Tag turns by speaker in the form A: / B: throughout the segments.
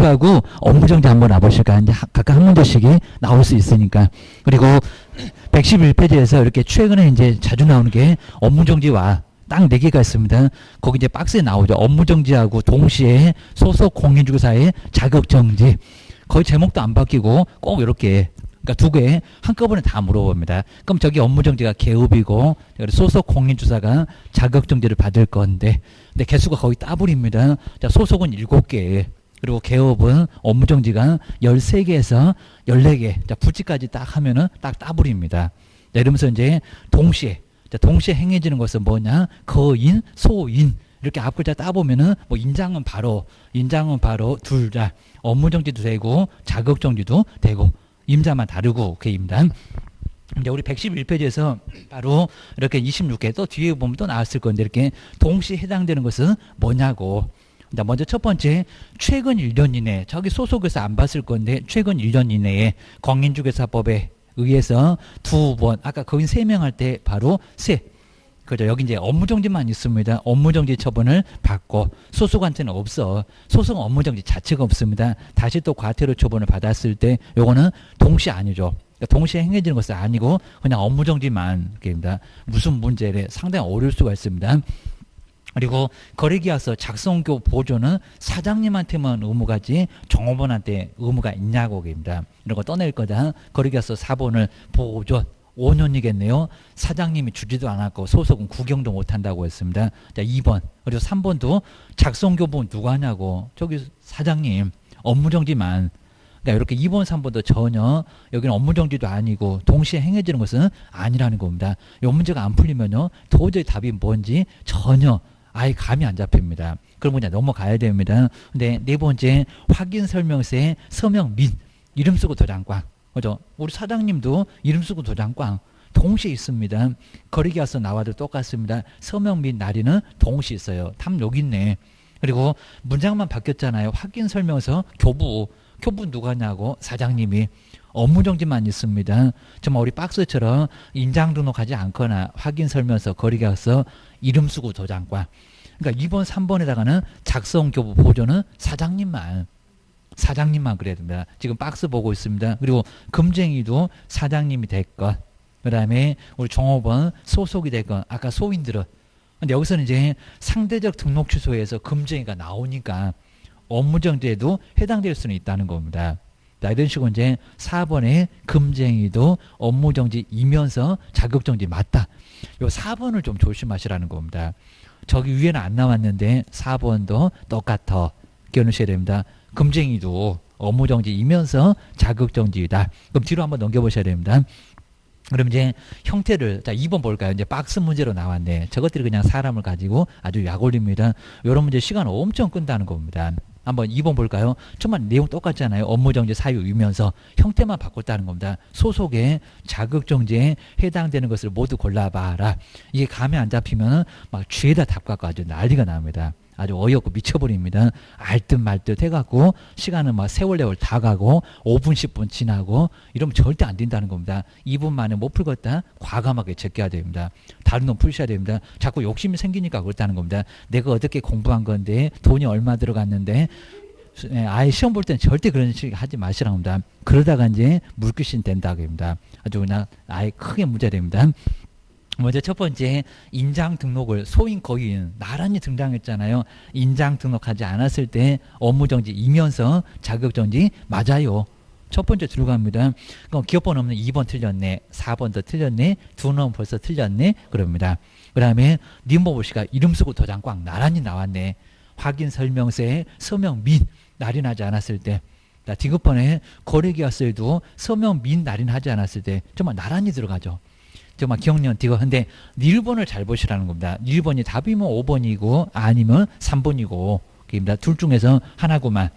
A: 개수하고 업무정지 한번 놔보실까요? 이제 각각 한 문제씩이 나올 수 있으니까. 그리고 111페이지에서 이렇게 최근에 이제 자주 나오는 게 업무정지와 딱 4개가 있습니다. 거기 이제 박스에 나오죠. 업무정지하고 동시에 소속 공인중개사의 자격정지. 거의 제목도 안 바뀌고 꼭 이렇게, 그러니까 2개 한꺼번에 다 물어봅니다. 그럼 저기 업무정지가 개업이고 소속 공인중개사가 자격정지를 받을 건데, 근데 개수가 거의 따블입니다. 자, 소속은 7개, 그리고 개업은 업무정지가 13개에서 14개. 자, 부지까지 딱 하면은 딱 따블입니다. 자, 이러면서 이제 동시에, 자, 동시에 행해지는 것은 뭐냐? 거인, 소인. 이렇게 앞글자 따보면은 뭐 인장은 바로 둘 다 업무정지도 되고 자격정지도 되고 임자만 다르고 그입니다. 이제 우리 111페이지에서 바로 이렇게 26개 또 뒤에 보면 또 나왔을 건데 이렇게 동시에 해당되는 것은 뭐냐고. 자, 먼저 첫 번째, 최근 1년 이내, 저기 소속에서 안 봤을 건데 최근 1년 이내에 공인중개사법에 의해서 2번, 아까 거긴 3명 할 때 바로 그죠. 여기 이제 업무정지만 있습니다. 업무정지 처분을 받고 소속한테는 없어. 소속은 업무정지 자체가 없습니다. 다시 또 과태료 처분을 받았을 때 요거는 동시에 아니죠. 그러니까 동시에 행해지는 것은 아니고 그냥 업무정지만 입니다. 무슨 문제래? 상당히 어려울 수가 있습니다. 그리고 거래계약서 작성교 보조는 사장님한테만 의무가지 종업원한테 의무가 있냐고 입니다. 이런 거 떠낼 거다. 거래계약서 4번을 보조 5년이겠네요. 사장님이 주지도 않았고 소속은 구경도 못한다고 했습니다. 자, 2번 그리고 3번도 작성교본 누가 하냐고. 저기 사장님 업무정지만. 그러니까 이렇게 2번 3번도 전혀 여기는 업무정지도 아니고 동시에 행해지는 것은 아니라는 겁니다. 이 문제가 안 풀리면요 도저히 답이 뭔지 전혀 아예 감이 안 잡힙니다. 그럼 그냥 넘어가야 됩니다. 근데 4번째 확인설명서에 서명 및 이름 쓰고 도장꽝. 그죠? 우리 사장님도 이름 쓰고 도장꽝 동시에 있습니다. 거래계약서 나와도 똑같습니다. 서명 및 날인은 동시에 있어요. 탐 여기 있네. 그리고 문장만 바뀌었잖아요. 확인설명서 교부 누가 하냐고. 사장님이. 업무정지만 있습니다. 정말 우리 박스처럼 인장 등록하지 않거나 확인설명서 거래계약서 이름 쓰고 도장꽝. 그러니까 2번 3번에다가는 작성교부 보조는 사장님만 그래야 됩니다. 지금 박스 보고 있습니다. 그리고 금쟁이도 사장님이 됐건, 그 다음에 우리 종업원 소속이 됐건, 아까 소인들은. 근데 여기서는 이제 상대적 등록 취소에서 금쟁이가 나오니까 업무정지에도 해당될 수는 있다는 겁니다. 자, 이런 식으로 이제 4번에 금쟁이도 업무정지이면서 자격정지 맞다. 요 4번을 좀 조심하시라는 겁니다. 저기 위에는 안 나왔는데 4번도 똑같아. 기억하셔야 됩니다. 금쟁이도 업무정지이면서 자격정지이다. 그럼 뒤로 한번 넘겨보셔야 됩니다. 그럼 이제 형태를, 자, 2번 볼까요? 이제 박스 문제로 나왔네. 저것들이 그냥 사람을 가지고 아주 약 올립니다. 이런 문제 시간 엄청 끈다는 겁니다. 한번 2번 볼까요? 정말 내용 똑같잖아요. 업무정지 사유이면서 형태만 바꿨다는 겁니다. 소속에 자격정지에 해당되는 것을 모두 골라봐라. 이게 감이 안 잡히면 막 쥐에다 답 갖고 아주 난리가 납니다. 아주 어이없고 미쳐버립니다. 알듯 말듯 해갖고 시간은 막 세월 다 가고 5분 10분 지나고 이러면 절대 안 된다는 겁니다. 2분 만에 못 풀겠다? 과감하게 제껴야 됩니다. 다른 놈 풀셔야 됩니다. 자꾸 욕심이 생기니까 그렇다는 겁니다. 내가 어떻게 공부한 건데 돈이 얼마 들어갔는데 아예 시험 볼 때는 절대 그런 식으로 하지 마시라고 합니다. 그러다가 이제 물귀신 된다고 합니다. 아주 그냥 아예 크게 문제됩니다. 먼저 첫 번째, 인장 등록을 소인 거인 나란히 등장했잖아요. 인장 등록하지 않았을 때 업무정지이면서 자격정지 맞아요. 첫 번째 들어갑니다. 그럼 기업번 없는 2번 틀렸네, 4번도 틀렸네, 두 놈 벌써 틀렸네 그럽니다. 그 다음에 님보보시가 이름 쓰고 도장 꽝 나란히 나왔네. 확인 설명서에 서명 및 날인하지 않았을 때. 자, 디귿번에 거래계약서에도 서명 및 날인하지 않았을 때 정말 나란히 들어가죠. 정말 기억력 디귿. 근데 1번을 잘 보시라는 겁니다. 1번이 답이면 5번이고 아니면 3번이고 그입니다. 둘 중에서 하나구만.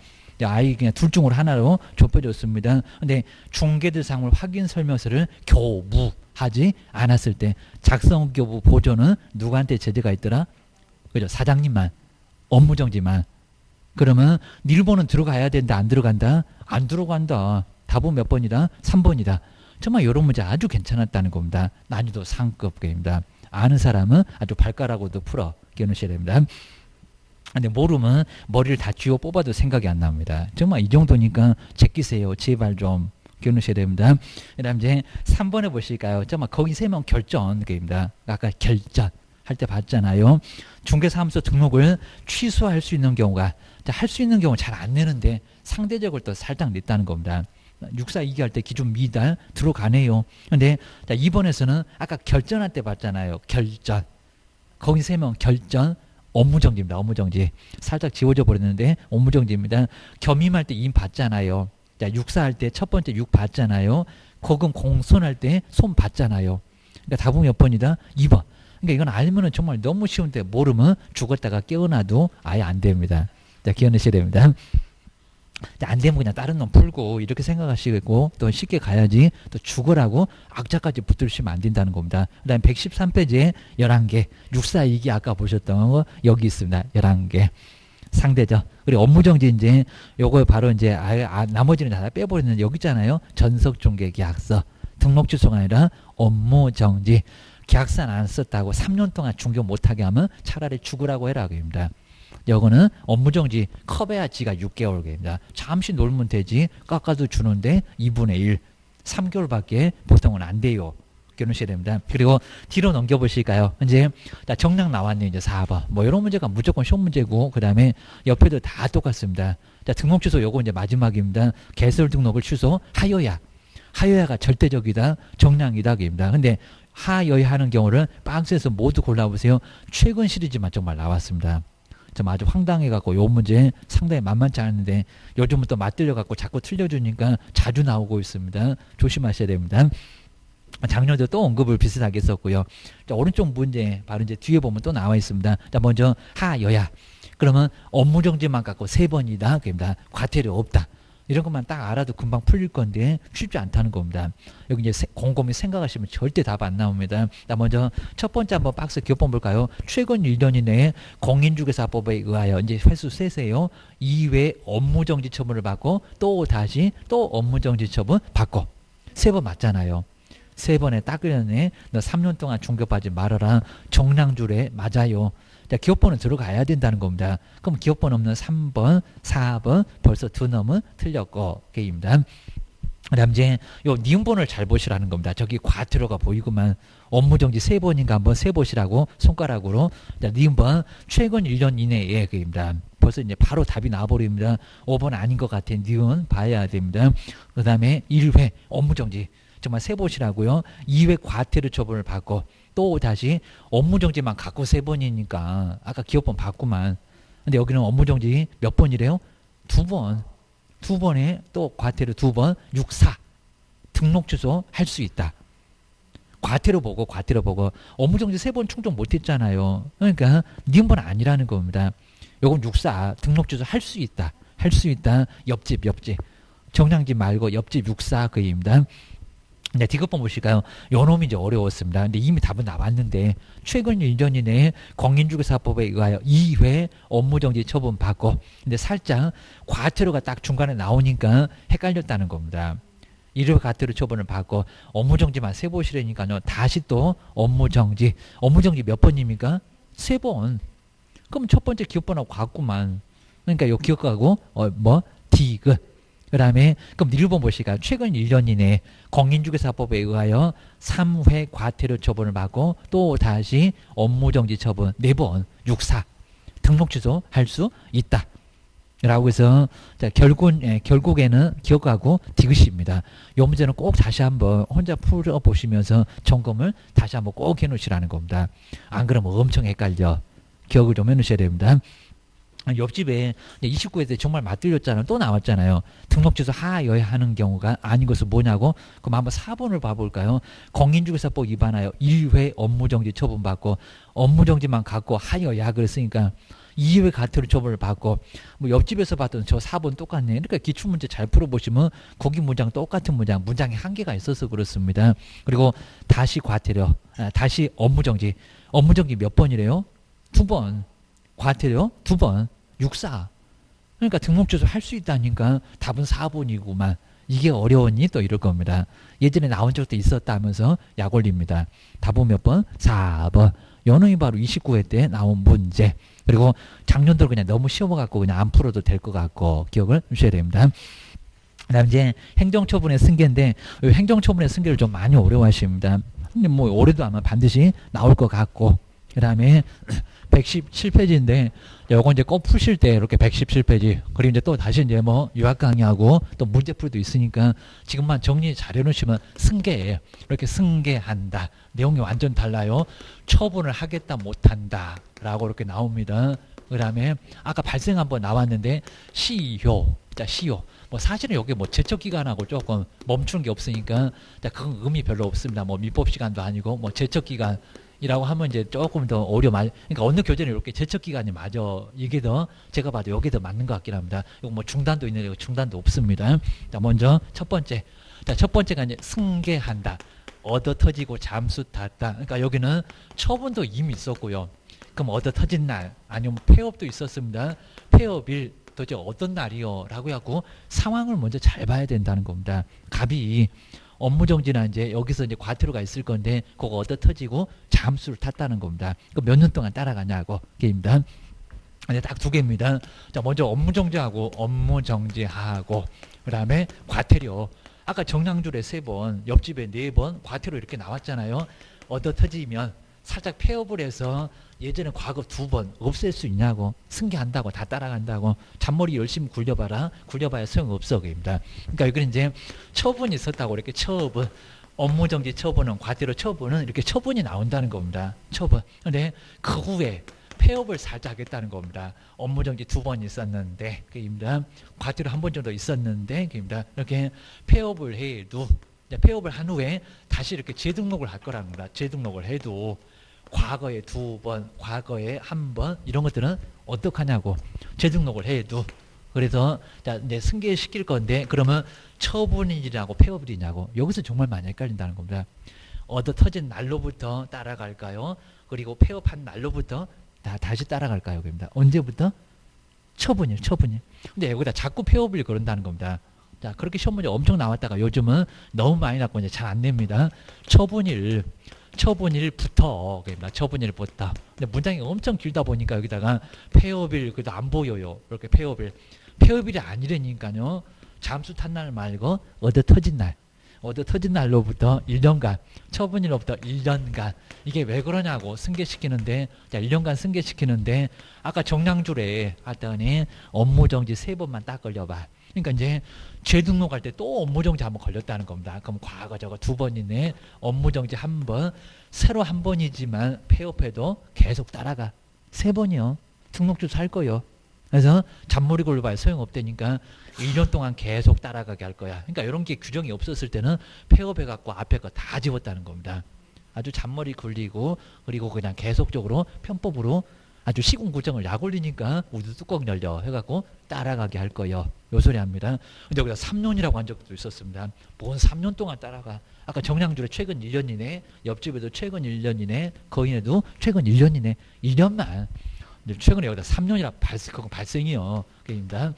A: 아이 그냥 둘 중으로 하나로 좁혀졌습니다. 근데 중개대상물 확인 설명서를 교부하지 않았을 때 작성교부 보조는 누구한테 제재가 있더라? 그죠? 사장님만. 업무정지만. 그러면 1번은 들어가야 된다. 안 들어간다? 안 들어간다. 답은 몇 번이다? 3번이다. 정말 이런 문제 아주 괜찮았다는 겁니다. 난이도 상급입니다. 아는 사람은 아주 발가락으로도 풀어 끼우셔야 됩니다. 근데 모르면 머리를 다 쥐어 뽑아도 생각이 안 납니다. 정말 이 정도니까 제끼세요. 제발 좀 기억하셔야 됩니다. 그 다음 이제 3번에 보실까요? 정말 거기 세명 결전입니다. 아까 결전 할 때 봤잖아요. 중개사무소 등록을 취소할 수 있는 경우가 할 수 있는 경우 잘 안 내는데 상대적으로 또 살짝 냈다는 겁니다. 6사 2기 할 때 기준 미달 들어가네요. 근데 2번에서는 아까 결전할 때 봤잖아요. 결전. 거기 세명 결전 업무정지입니다. 업무정지. 살짝 지워져 버렸는데 업무정지입니다. 겸임할 때 임 봤잖아요. 자, 6사 할 때 첫 번째 6 봤잖아요. 거금 공손할 때 손 봤잖아요. 그러니까 답은 몇 번이다? 2번. 그러니까 이건 알면은 정말 너무 쉬운데 모르면 죽었다가 깨어나도 아예 안 됩니다. 자, 기억하셔야 됩니다. 자, 안 되면 그냥 다른 놈 풀고 이렇게 생각하시고 또 쉽게 가야지 또 죽으라고 악자까지 붙들으시면 안 된다는 겁니다. 그 다음에 113페이지에 11개 642기 아까 보셨던 거 여기 있습니다. 11개 상대죠. 그리고 업무정지 이제 요거 바로 이제 나머지는 다 빼버리는데 여기 있잖아요. 전석중개계약서 등록 취소가 아니라 업무정지. 계약서는 안 썼다고 3년 동안 중개 못하게 하면 차라리 죽으라고 해라 그입니다. 요거는 업무정지 커봐야 지가 6개월입니다. 잠시 놀면 되지 깎아도 주는데 2분의 1 3개월밖에 보통은 안 돼요. 기억하셔야 됩니다. 그리고 뒤로 넘겨보실까요? 이제 정량 나왔네요. 이제 4번. 뭐 이런 문제가 무조건 쉬운 문제고 그 다음에 옆에도 다 똑같습니다. 자, 등록 취소 요거 이제 마지막입니다. 개설 등록을 취소하여야. 하여야가 절대적이다. 정량이다. 입니다. 근데 하여야 하는 경우를 박스에서 모두 골라보세요. 최근 시리즈만 정말 나왔습니다. 좀 아주 황당해갖고 요 문제 상당히 만만치 않은데 요즘은 또 맞들려갖고 자꾸 틀려주니까 자주 나오고 있습니다. 조심하셔야 됩니다. 작년에도 또 언급을 비슷하게 했었고요. 자, 오른쪽 문제 바로 이제 뒤에 보면 또 나와 있습니다. 자, 먼저 하여야. 그러면 업무정지만 갖고 3번이다. 그입니다. 과태료 없다. 이런 것만 딱 알아도 금방 풀릴 건데 쉽지 않다는 겁니다. 여기 이제 곰곰이 생각하시면 절대 답 안 나옵니다. 자, 먼저 첫 번째 한번 박스 기업번 볼까요? 최근 1년 이내에 공인중개사법에 의하여 이제 횟수 세세요. 이외 업무정지 처분을 받고 또 다시 또 업무정지 처분 받고 3번 맞잖아요. 3번에 딱 그렸네. 너 3년 동안 중개받지 말아라. 정량줄에 맞아요. 자, 기업번은 들어가야 된다는 겁니다. 그럼 기업번 없는 3번, 4번 벌써 2놈은 틀렸고 게임입니다. 그다음 이제 요 니은번을 잘 보시라는 겁니다. 저기 과태료가 보이구만. 업무정지 3번인가 한번 세보시라고 손가락으로. 자, 니은번 최근 1년 이내에 게임입니다. 벌써 이제 바로 답이 나와버립니다. 5번 아닌 것 같아. 니은 봐야 됩니다. 그 다음에 1회 업무정지. 정말 세보시라고요. 2회 과태료 처분을 받고 또 다시 업무정지만 갖고 3번이니까 아까 기업번 받구만. 근데 여기는 업무정지 몇 번이래요? 2번. 2번에 또 과태료 2번 6사 등록 취소 할 수 있다. 과태료 보고 업무정지 3번 충족 못했잖아요. 그러니까 니은번 아니라는 겁니다. 요건 6사 등록 취소 할 수 있다. 할 수 있다. 옆집 정량집 말고 옆집 6사 그입니다. 네, 디귿번 보실까요? 요 놈이 이제 어려웠습니다. 근데 이미 답은 나왔는데 최근 1년 이내에 공인중개사법에 의하여 2회 업무정지 처분 받고 근데 살짝 과태료가 딱 중간에 나오니까 헷갈렸다는 겁니다. 1회 과태료 처분을 받고 업무정지만 세보시라니까요. 다시 또 업무정지 몇 번입니까? 3번. 그럼 첫 번째 기업번하고 같구만. 그러니까 요 기업하고 디귿. 그 다음에 그럼 1번 보실까요? 최근 1년 이내에 공인중개사법에 의하여 3회 과태료 처분을 받고 또 다시 업무정지 처분 4번 6사 등록 취소 할 수 있다. 라고 해서 자, 결국에는 기억하고 디귿입니다. 이 문제는 꼭 다시 한번 혼자 풀어보시면서 점검을 다시 한번 꼭 해놓으시라는 겁니다. 안 그러면 엄청 헷갈려. 기억을 좀 해놓으셔야 됩니다. 옆집에 29회에 정말 맞들렸잖아요. 또 나왔잖아요. 등록 취소 하여야 하는 경우가 아닌 것은 뭐냐고? 그럼 한번 4번을 봐볼까요? 공인중개사법 위반하여 1회 업무정지 처분받고 업무정지만 갖고 하여야 그랬으니까 2회 과태료 처분을 받고 뭐 옆집에서 봤던 저 4번 똑같네. 그러니까 기출문제 잘 풀어보시면 거기 문장 똑같은 문장에 한계가 있어서 그렇습니다. 그리고 다시 과태료, 다시 업무정지 몇 번이래요? 2번. 과태료 2번. 6사. 그러니까 등록 취소 할 수 있다니까 답은 4번이구만. 이게 어려웠니? 또 이럴 겁니다. 예전에 나온 적도 있었다면서 약 올립니다. 답은 몇 번? 4번. 요놈이 바로 29회 때 나온 문제. 그리고 작년도 그냥 너무 쉬워갖고 그냥 안 풀어도 될 것 같고 기억을 주셔야 됩니다. 그다음 이제 행정처분의 승계인데 이 행정처분의 승계를 좀 많이 어려워하십니다. 근데 뭐 올해도 아마 반드시 나올 것 같고 그다음에 117페이지인데 요거 이제 꼭 푸실 때 이렇게 117페이지 그리고 이제 또 다시 이제 뭐 유학 강의하고 또 문제풀이도 있으니까 지금만 정리 잘 해놓으시면 승계예요. 이렇게 승계한다. 내용이 완전 달라요. 처분을 하겠다 못한다 라고 이렇게 나옵니다. 그 다음에 아까 발생 한번 나왔는데 시효. 자, 시효. 뭐 사실은 여기 뭐 제척기간하고 조금 멈추는 게 없으니까 그건 의미 별로 없습니다. 뭐 민법시간도 아니고 뭐 제척기간이라고 하면 이제 조금 더 그러니까 어느 교재는 이렇게 제척기간이 맞아. 이게 더 제가 봐도 여기 더 맞는 것 같긴 합니다. 이거 뭐 중단도 있는데 중단도 없습니다. 자, 먼저 첫 번째. 자, 첫 번째가 이제 승계한다. 얻어 터지고 잠수 탔다. 그러니까 여기는 처분도 이미 있었고요. 그럼 얻어 터진 날 아니면 폐업도 있었습니다. 폐업일 도대체 어떤 날이요? 라고 해갖고 상황을 먼저 잘 봐야 된다는 겁니다. 갑이 업무정지나 이제 여기서 이제 과태료가 있을 건데 그거 얻어 터지고 잠수를 탔다는 겁니다. 그 몇 년 동안 따라가냐고 게임입니다. 근데 딱 두 개입니다. 자, 먼저 업무정지하고 업무정지하고 그 다음에 과태료. 아까 정량줄에 3번, 옆집에 4번 과태료 이렇게 나왔잖아요. 얻어 터지면 살짝 폐업을 해서 예전에 과거 2번 없앨 수 있냐고 승계한다고 다 따라간다고 잔머리 열심히 굴려봐라 굴려봐야 소용없어 그입니다. 그러니까 여기는 이제 처분이 있었다고 이렇게 처분 업무정지 처분은 과태료 처분은 이렇게 처분이 나온다는 겁니다. 처분. 근데 그 후에 폐업을 살짝 하겠다는 겁니다. 업무정지 2번 있었는데 그입니다. 과태료 1번 정도 있었는데 그입니다. 이렇게 폐업을 해도 폐업을 한 후에 다시 이렇게 재등록을 할 거라는 겁니다. 재등록을 해도 과거에 2번, 과거에 1번 이런 것들은 어떡하냐고 재등록을 해도 그래서 자 이제 승계시킬 건데 그러면 처분일이냐고 폐업일이냐고 여기서 정말 많이 헷갈린다는 겁니다. 얻어 터진 날로부터 따라갈까요? 그리고 폐업한 날로부터 다시 따라갈까요? 그럽니다. 언제부터? 처분일. 근데 여기다 자꾸 폐업을 그런다는 겁니다. 자, 그렇게 시험 문제 엄청 나왔다가 요즘은 너무 많이 났고 이제 잘 안 냅니다. 처분일부터 그럽니다. 처분일부터. 근데 문장이 엄청 길다 보니까 여기다가 폐업일 그래도 안 보여요. 이렇게 폐업일이 아니라니까요. 잠수 탄 날 말고 얻어 터진 날로부터 1년간 처분일로부터 1년간 이게 왜 그러냐고 승계시키는데 자 1년간 승계시키는데 아까 정량줄에 하더니 업무정지 3번만 딱 걸려봐. 그러니까 이제 재등록할 때 또 업무정지 한번 걸렸다는 겁니다. 그럼 과거 저거 2번이네. 업무정지 1번 새로 1번이지만 폐업해도 계속 따라가. 3번이요. 등록주소 할 거요. 그래서 잔머리 굴려봐야 소용없다니까 1년 동안 계속 따라가게 할 거야. 그러니까 이런 게 규정이 없었을 때는 폐업해갖고 앞에 거 다 지웠다는 겁니다. 아주 잔머리 굴리고 그리고 그냥 계속적으로 편법으로 아주 시군구정을 약 올리니까 우드 뚜껑 열려 해갖고 따라가게 할 거예요. 요 소리 합니다. 근데 여기다 3년이라고 한 적도 있었습니다. 뭔 3년 동안 따라가. 아까 정량줄에 최근 1년이네. 옆집에도 최근 1년이네. 거인에도 최근 1년이네. 2년만. 최근에 여기다 3년이라 그건 발생이요. 그입니다.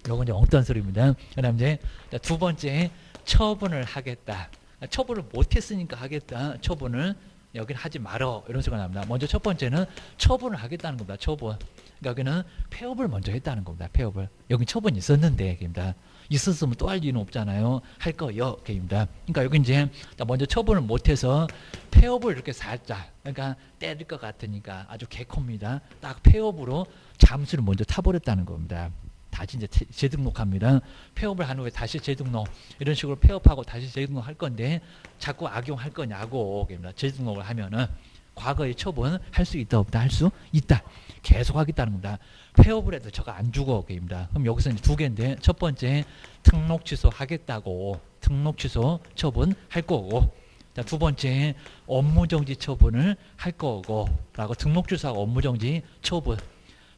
A: 요건 이제 엉뚱한 소리입니다. 그 다음 이제 두 번째 처분을 하겠다. 처분을 못했으니까 하겠다. 처분을 여기는 하지 말어. 이런 소리가 납니다. 먼저 첫 번째는 처분을 하겠다는 겁니다. 처분. 그러니까 여기는 폐업을 먼저 했다는 겁니다. 폐업을. 여기 처분이 있었는데, 그입니다. 있었으면 또 할 이유는 없잖아요. 할 거요. 그입니다. 그러니까 여기 이제 먼저 처분을 못해서 폐업을 이렇게 살짝, 그러니까 때릴 것 같으니까 아주 개코입니다. 딱 폐업으로 잠수를 먼저 타버렸다는 겁니다. 다시 이제 재등록합니다. 폐업을 한 후에 다시 재등록 이런 식으로 폐업하고 다시 재등록할 건데 자꾸 악용할 거냐고 재등록을 하면은 과거의 처분 할 수 있다 없다 할 수 있다 계속 하겠다는 겁니다. 폐업을 해도 저거 안 주고 그입니다. 그럼 여기서 이제 두 개인데 첫 번째 등록 취소 하겠다고 등록 취소 처분 할 거고 자, 두 번째 업무정지 처분을 할 거고 라고 등록 취소하고 업무정지 처분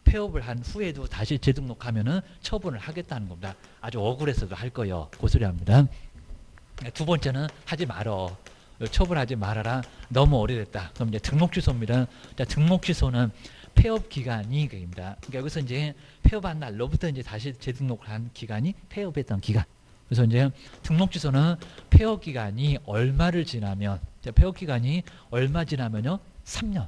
A: 폐업을 한 후에도 다시 재등록하면은 처분을 하겠다는 겁니다. 아주 억울해서도 할 거예요. 고소리 합니다. 두 번째는 하지 말어. 처분하지 말아라. 너무 오래됐다. 그럼 이제 등록 취소입니다. 자, 등록 취소는 폐업 기간이 그입니다. 그러니까 여기서 이제 폐업한 날로부터 이제 다시 재등록을 한 기간이 폐업했던 기간. 그래서 이제 등록 취소는 폐업 기간이 얼마를 지나면 자, 폐업 기간이 얼마 지나면요? 3년.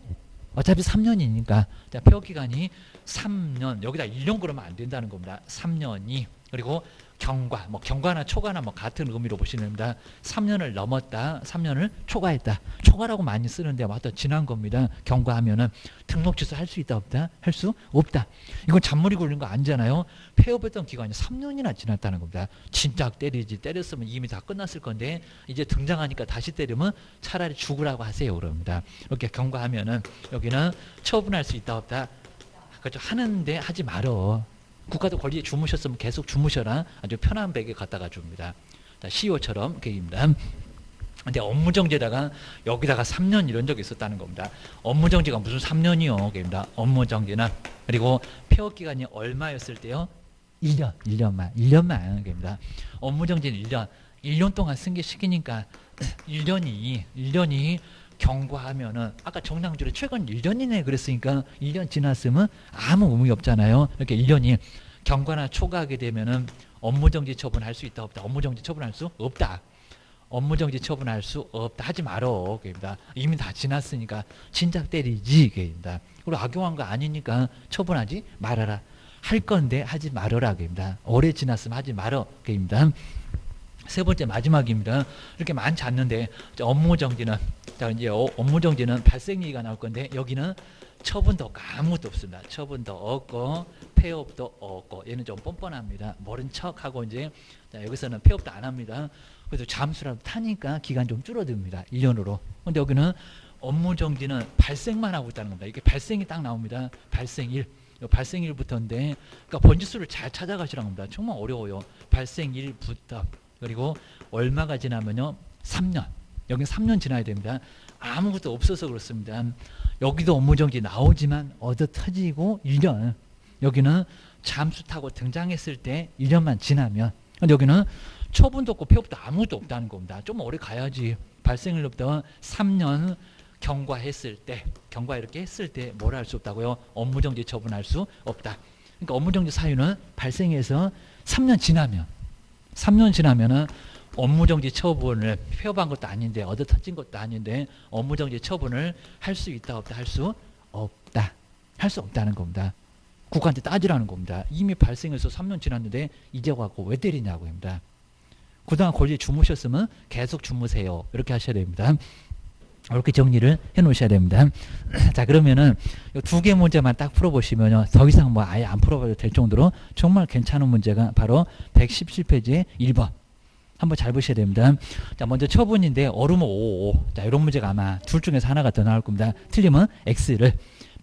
A: 어차피 3년이니까 폐업 기간이 3년. 여기다 1년 그러면 안 된다는 겁니다. 3년이. 그리고 경과, 뭐 경과나 초과나 뭐 같은 의미로 보시면 됩니다. 3년을 넘었다, 3년을 초과했다. 초과라고 많이 쓰는데 뭐 하여튼 지난 겁니다. 경과하면은 등록 취소 할 수 있다 없다? 할 수 없다. 이건 잔머리 굴린 거 아니잖아요. 폐업했던 기간이 3년이나 지났다는 겁니다. 진작 때리지. 때렸으면 이미 다 끝났을 건데 이제 등장하니까 다시 때리면 차라리 죽으라고 하세요. 그럽니다. 이렇게 경과하면은 여기는 처분할 수 있다 없다? 그렇죠. 하는데 하지 말어. 국가도 권리에 주무셨으면 계속 주무셔라. 아주 편한 베개 갖다가 줍니다. CEO처럼 계획입니다. 근데 업무정지에다가 여기다가 3년 이런 적이 있었다는 겁니다. 업무정지가 무슨 3년이요? 계획입니다. 업무정지는. 그리고 폐업기간이 얼마였을 때요? 1년만. 계획입니다. 업무정지는 1년 동안 승계시키니까 1년이 경과하면은 아까 정당주를 최근 1년이네 그랬으니까 1년 지났으면 아무 의미 없잖아요. 이렇게 1년이 경과나 초과하게 되면은 업무정지 처분할 수 있다 없다? 업무정지 처분할 수 없다. 업무정지 처분할 수 없다. 하지 말어. 그입니다. 이미 다 지났으니까 진작 때리지. 그입니다. 그리고 악용한 거 아니니까 처분하지 말아라. 할 건데 하지 말아라. 그입니다. 오래 지났으면 하지 말어. 그입니다. 세 번째 마지막입니다. 이렇게 많지 않는데 업무정지는 자 이제 업무정지는 발생 얘기가 나올 건데 여기는 처분도 없고 아무것도 없습니다. 처분도 없고 폐업도 없고 얘는 좀 뻔뻔합니다. 모른 척하고 이제 자, 여기서는 폐업도 안 합니다. 그래서 잠수라도 타니까 기간 좀 줄어듭니다. 1년으로. 근데 여기는 업무정지는 발생만 하고 있다는 겁니다. 이게 발생이 딱 나옵니다. 발생일. 발생일부터인데 그러니까 번지수를 잘 찾아가시라는 겁니다. 정말 어려워요. 발생일부터. 그리고 얼마가 지나면요? 3년. 여기 3년 지나야 됩니다. 아무것도 없어서 그렇습니다. 여기도 업무정지 나오지만 얻어 터지고 1년. 여기는 잠수 타고 등장했을 때 1년만 지나면. 근데 여기는 처분도 없고 폐업도 아무것도 없다는 겁니다. 좀 오래 가야지. 발생일로부터 3년 경과했을 때, 경과 이렇게 했을 때 뭘 할 수 없다고요? 업무정지 처분할 수 없다. 그러니까 업무정지 사유는 발생해서 3년 지나면은 업무정지 처분을 폐업한 것도 아닌데 얻어 터진 것도 아닌데 업무정지 처분을 할 수 있다 없다? 할 수 없다. 할 수 없다는 겁니다. 국가한테 따지라는 겁니다. 이미 발생해서 3년 지났는데 이제 와서 왜 때리냐고 합니다. 그동안 권리에 주무셨으면 계속 주무세요. 이렇게 하셔야 됩니다. 이렇게 정리를 해 놓으셔야 됩니다. 자, 그러면은 두 개 문제만 딱 풀어보시면요. 더 이상 뭐 아예 안 풀어봐도 될 정도로 정말 괜찮은 문제가 바로 117페이지의 1번. 한번 잘 보셔야 됩니다. 자, 먼저 처분인데 얼음은 5. 자, 이런 문제가 아마 둘 중에서 하나가 더 나올 겁니다. 틀리면 X를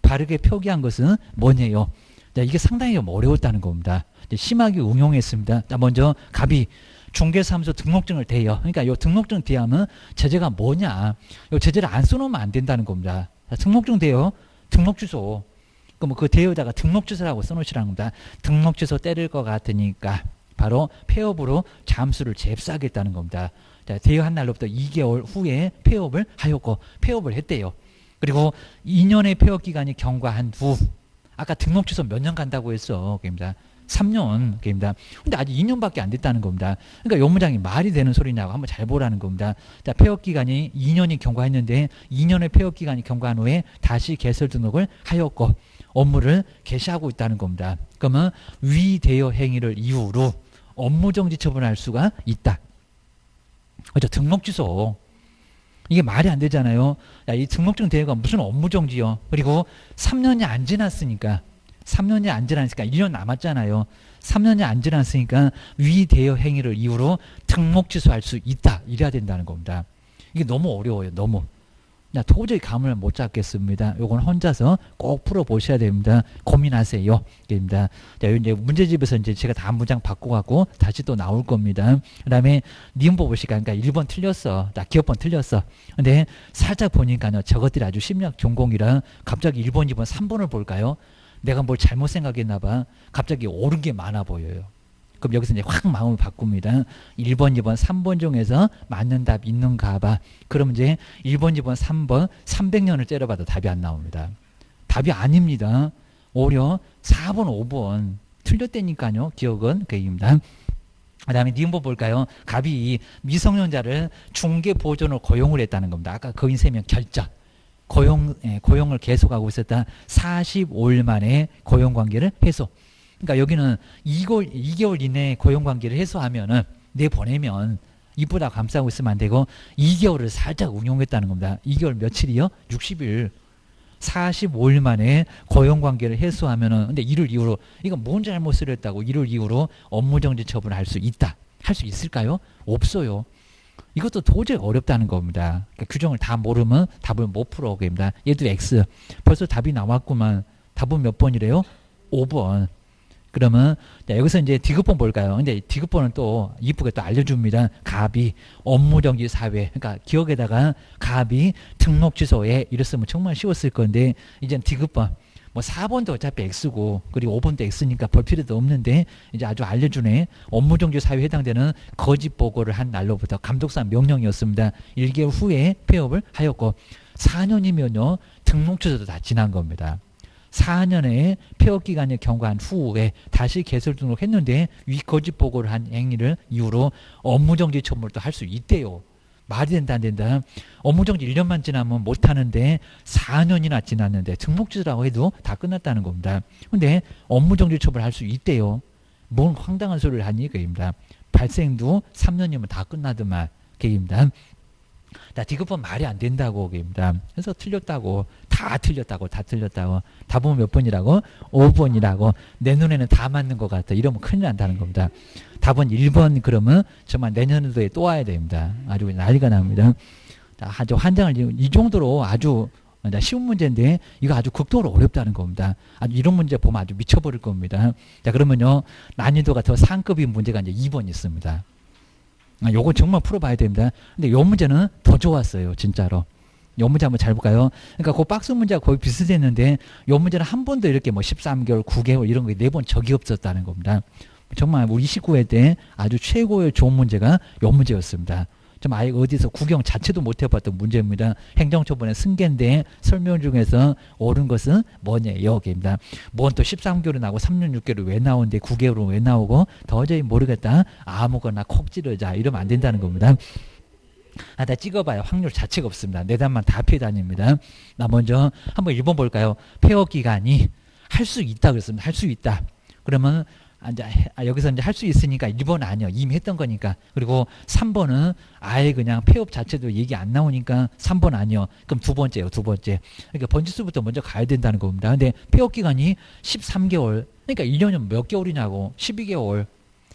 A: 바르게 표기한 것은 뭐냐요? 자, 이게 상당히 좀 어려웠다는 겁니다. 심하게 응용했습니다. 자, 먼저 갑이 중개사무소 등록증을 대요. 그러니까 이 등록증 대하면 제재가 뭐냐? 이 제재를 안 써놓으면 안 된다는 겁니다. 자, 등록증 대요. 등록 취소. 그럼 그 대여다가 등록 취소라고 써놓으시라는 겁니다. 등록 취소 때릴 것 같으니까 바로 폐업으로 잠수를 잽싸겠다는 겁니다. 자, 대여한 날로부터 2개월 후에 폐업을 하였고 폐업을 했대요. 그리고 2년의 폐업 기간이 경과한 후 아까 등록 취소 몇 년 간다고 했어. 그입니다. 3년. 그입니다. 근데 아직 2년밖에 안 됐다는 겁니다. 그러니까 요 문장이 말이 되는 소리냐고 한번 잘 보라는 겁니다. 자, 폐업 기간이 2년이 경과했는데 2년의 폐업 기간이 경과한 후에 다시 개설 등록을 하였고 업무를 개시하고 있다는 겁니다. 그러면 위 대여 행위를 이유로 업무정지 처분할 수가 있다. 그렇죠. 등록 취소. 이게 말이 안 되잖아요. 야, 이 등록증 대여가 무슨 업무정지요. 그리고 3년이 안 지났으니까 1년 남았잖아요. 3년이 안 지났으니까 위 대여 행위를 이유로 등록 취소할 수 있다. 이래야 된다는 겁니다. 이게 너무 어려워요. 너무. 나 도저히 감을 못 잡겠습니다. 요건 혼자서 꼭 풀어보셔야 됩니다. 고민하세요. 입니다. 자, 이제 문제집에서 이제 제가 다음 문장 바꿔갖고 다시 또 나올 겁니다. 그 다음에 니은보 보시니까 그러니까 1번 틀렸어. 나 기업번 틀렸어. 근데 살짝 보니까요. 저것들이 아주 심리학 전공이라 갑자기 1번, 2번, 3번을 볼까요? 내가 뭘 잘못 생각했나 봐. 갑자기 옳은 게 많아 보여요. 그럼 여기서 이제 확 마음을 바꿉니다. 1번, 2번, 3번 중에서 맞는 답 있는가 봐. 그럼 이제 1번, 2번, 3번 300년을 째려봐도 답이 안 나옵니다. 답이 아닙니다. 오히려 4번, 5번 틀렸다니까요. 기억은 그 얘기입니다. 그 다음에 니은법 볼까요? 갑이 미성년자를 중개보조원으로 고용을 했다는 겁니다. 아까 거인 3명 결정. 고용을 계속하고 있었다. 45일 만에 고용관계를 해소. 그러니까 여기는 2개월 이내에 고용관계를 해소하면은 내보내면 이쁘다 감싸고 있으면 안 되고 2개월을 살짝 운용했다는 겁니다. 2개월 며칠이요? 60일. 45일 만에 고용관계를 해소하면은 근데 이를 이유로 이건 뭔 잘못을 했다고 이를 이유로 업무정지 처분을 할 수 있다. 할 수 있을까요? 없어요. 이것도 도저히 어렵다는 겁니다. 그러니까 규정을 다 모르면 답을 못 풀어오게 됩니다. 얘도 X. 벌써 답이 나왔구만. 답은 몇 번이래요? 5번. 그러면 여기서 이제 디귿번 볼까요? 근데 디귿번은 또 이쁘게 또 알려줍니다. 갑이 업무정지 사회. 그러니까 기억에다가 갑이 등록 취소에 이랬으면 정말 쉬웠을 건데 이제는 디귿번. 뭐 4번도 어차피 X고 그리고 5번도 X니까 볼 필요도 없는데 이제 아주 알려주네. 업무정지 사유에 해당되는 거짓 보고를 한 날로부터 감독상 명령이었습니다. 1개월 후에 폐업을 하였고 4년이면요 등록 취소도 다 지난 겁니다. 4년의 폐업 기간을 경과한 후에 다시 개설 등록했는데 위 거짓 보고를 한 행위를 이유로 업무정지 처분을 또 할 수 있대요. 말이 된다 안 된다. 업무정지 1년만 지나면 못하는데 4년이나 지났는데 등록 취소라고 해도 다 끝났다는 겁니다. 근데 업무정지 처분을 할 수 있대요. 뭔 황당한 소리를 하니 그입니다. 발생도 3년이면 다 끝나더만 그입니다. 자, 디귿번 말이 안 된다고 그입니다. 그래서 틀렸다고 다 틀렸다고 답은 몇 번이라고? 5번이라고 내 눈에는 다 맞는 것 같아. 이러면 큰일 난다는 겁니다. 답은 1번 그러면 정말 내년도에 또 와야 됩니다. 아주 난리가 납니다. 자, 아주 환장을 이 정도로 아주 쉬운 문제인데 이거 아주 극도로 어렵다는 겁니다. 아주 이런 문제 보면 아주 미쳐버릴 겁니다. 자, 그러면요 난이도가 더 상급인 문제가 이제 2번 있습니다. 요거 정말 풀어봐야 됩니다. 근데 요 문제는 더 좋았어요. 진짜로. 요 문제 한번 잘 볼까요? 그러니까 그 박스 문제가 거의 비슷했는데 요 문제는 한 번도 이렇게 뭐 13개월, 9개월 이런 거 4번 적이 없었다는 겁니다. 정말 우리 29회 때 아주 최고의 좋은 문제가 요 문제였습니다. 좀 아예 어디서 구경 자체도 못 해봤던 문제입니다. 행정처분의 승계인데 설명 중에서 옳은 것은 뭐냐요? 여기입니다. 뭔 또 13개월이 나오고 3년 6개월이 왜 나오는데 9개월은 왜 나오고 도저히 모르겠다. 아무거나 콕 찌르자. 이러면 안 된다는 겁니다. 다 찍어봐요. 확률 자체가 없습니다. 내 답만 다 피해 다닙니다. 나 먼저 한번 1번 볼까요? 폐업 기간이 할 수 있다 그랬습니다. 할 수 있다. 그러면 여기서 이제 할 수 있으니까 1번은 아니요. 이미 했던 거니까. 그리고 3번은 아예 그냥 폐업 자체도 얘기 안 나오니까 3번 아니요. 그럼 두 번째요. 두 번째. 그러니까 번지수부터 먼저 가야 된다는 겁니다. 근데 폐업 기간이 13개월. 그러니까 1년은 몇 개월이냐고. 12개월.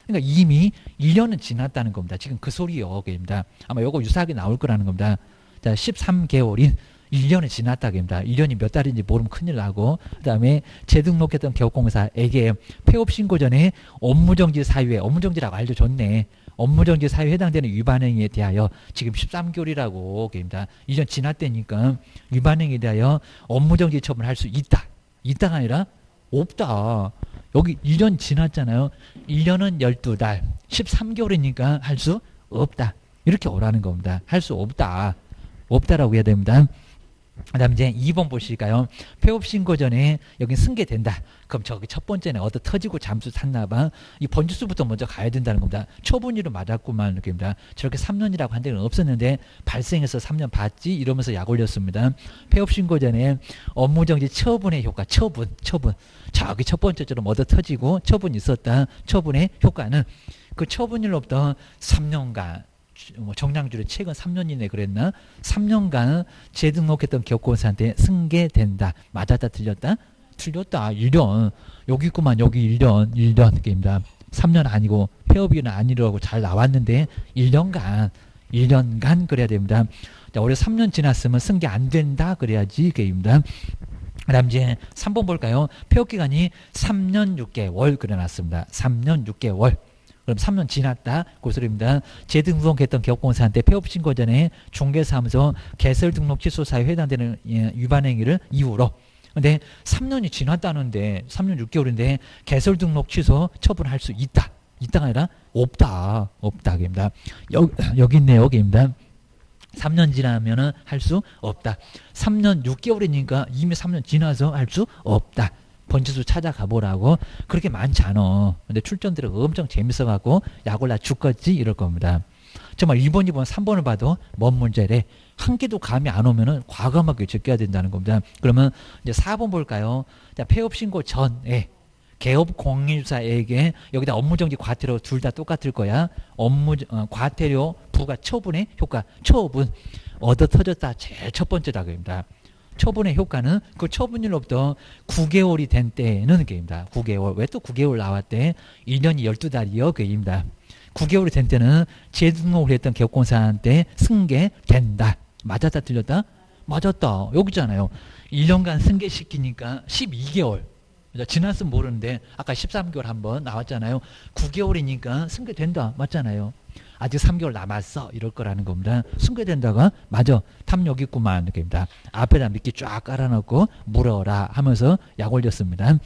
A: 그러니까 이미 1년은 지났다는 겁니다. 지금 그 소리요. 그입니다. 아마 요거 유사하게 나올 거라는 겁니다. 자, 13개월인 1년이 지났다입니다. 1년이 몇 달인지 모르면 큰일 나고 그 다음에 재등록했던 기업공사에게 폐업 신고 전에 업무정지 사유에 업무정지라고 알려줬네. 업무정지 사유에 해당되는 위반행위에 대하여 지금 13개월이라고 입니다. 2년 지났다니까 위반행위에 대하여 업무정지 처분할 수 있다. 있다가 아니라 없다. 여기 1년 지났잖아요. 1년은 12달 13개월이니까 할 수 없다. 이렇게 오라는 겁니다. 할 수 없다. 없다라고 해야 됩니다. 그 다음 이제 2번 보실까요? 폐업 신고 전에 여기 승계된다. 그럼 저기 첫 번째는 얻어 터지고 잠수 탔나봐. 이 번지수부터 먼저 가야 된다는 겁니다. 처분일은 맞았구만. 이렇게입니다. 저렇게 3년이라고 한 데는 없었는데 발생해서 3년 받지? 이러면서 약 올렸습니다. 폐업 신고 전에 업무정지 처분의 효과. 처분. 저기 첫 번째처럼 얻어 터지고 처분이 있었다. 처분의 효과는 그 처분일로부터 3년간 정량주를 최근 3년 이내 그랬나? 3년간 재등록했던 기업공사한테 승계된다. 맞았다 틀렸다? 틀렸다. 1년. 여기 있구만. 여기 1년 게임이다. 3년 아니고 폐업일은 아니라고 잘 나왔는데 1년간 그래야 됩니다. 자, 올해 3년 지났으면 승계 안 된다 그래야지 게임이다. 그 다음 이제 3번 볼까요? 폐업기간이 3년 6개월 그려놨습니다. 3년 6개월. 그럼 3년 지났다. 그 소리입니다. 재등록했던 기업공사한테 폐업 신고 전에 중개사무소 개설 등록 취소 사유에 해당되는 위반 행위를 이유로. 근데 3년이 지났다는데 3년 6개월인데 개설 등록 취소 처분할 수 있다. 있다가 아니라 없다. 입니다. 여기 있네요. 여기입니다. 3년 지나면은 할 수 없다. 3년 6개월이니까 이미 3년 지나서 할 수 없다. 번지수 찾아가 보라고. 그렇게 많지 않아. 근데 출전들이 엄청 재밌어갖고 약 올라 죽겠지 이럴 겁니다. 정말 1번, 2번, 3번을 봐도 뭔 문제래. 한 개도 감이 안 오면은 과감하게 제껴야 된다는 겁니다. 그러면 이제 4번 볼까요? 자, 폐업 신고 전에 개업 공인주사에게 여기다 업무정지 과태료 둘 다 똑같을 거야. 과태료 부과 처분의 효과. 처분 얻어 터졌다. 제일 첫 번째다 그입니다. 처분의 효과는 그 처분일로부터 9개월이 된 때는 그입니다. 9개월. 왜 또 9개월 나왔대? 1년이 12달이요 그입니다. 9개월이 된 때는 재등록을 했던 개업공사한테 승계된다. 맞았다 틀렸다? 맞았다. 여기잖아요. 1년간 승계시키니까 12개월. 지났으면 모르는데 아까 13개월 한번 나왔잖아요. 9개월이니까 승계된다. 맞잖아요. 아직 3개월 남았어. 이럴 거라는 겁니다. 승계된다가 맞아. 탐욕 있구만. 이렇게입니다. 앞에다 미끼 쫙 깔아놓고 물어라 하면서 약 올렸습니다.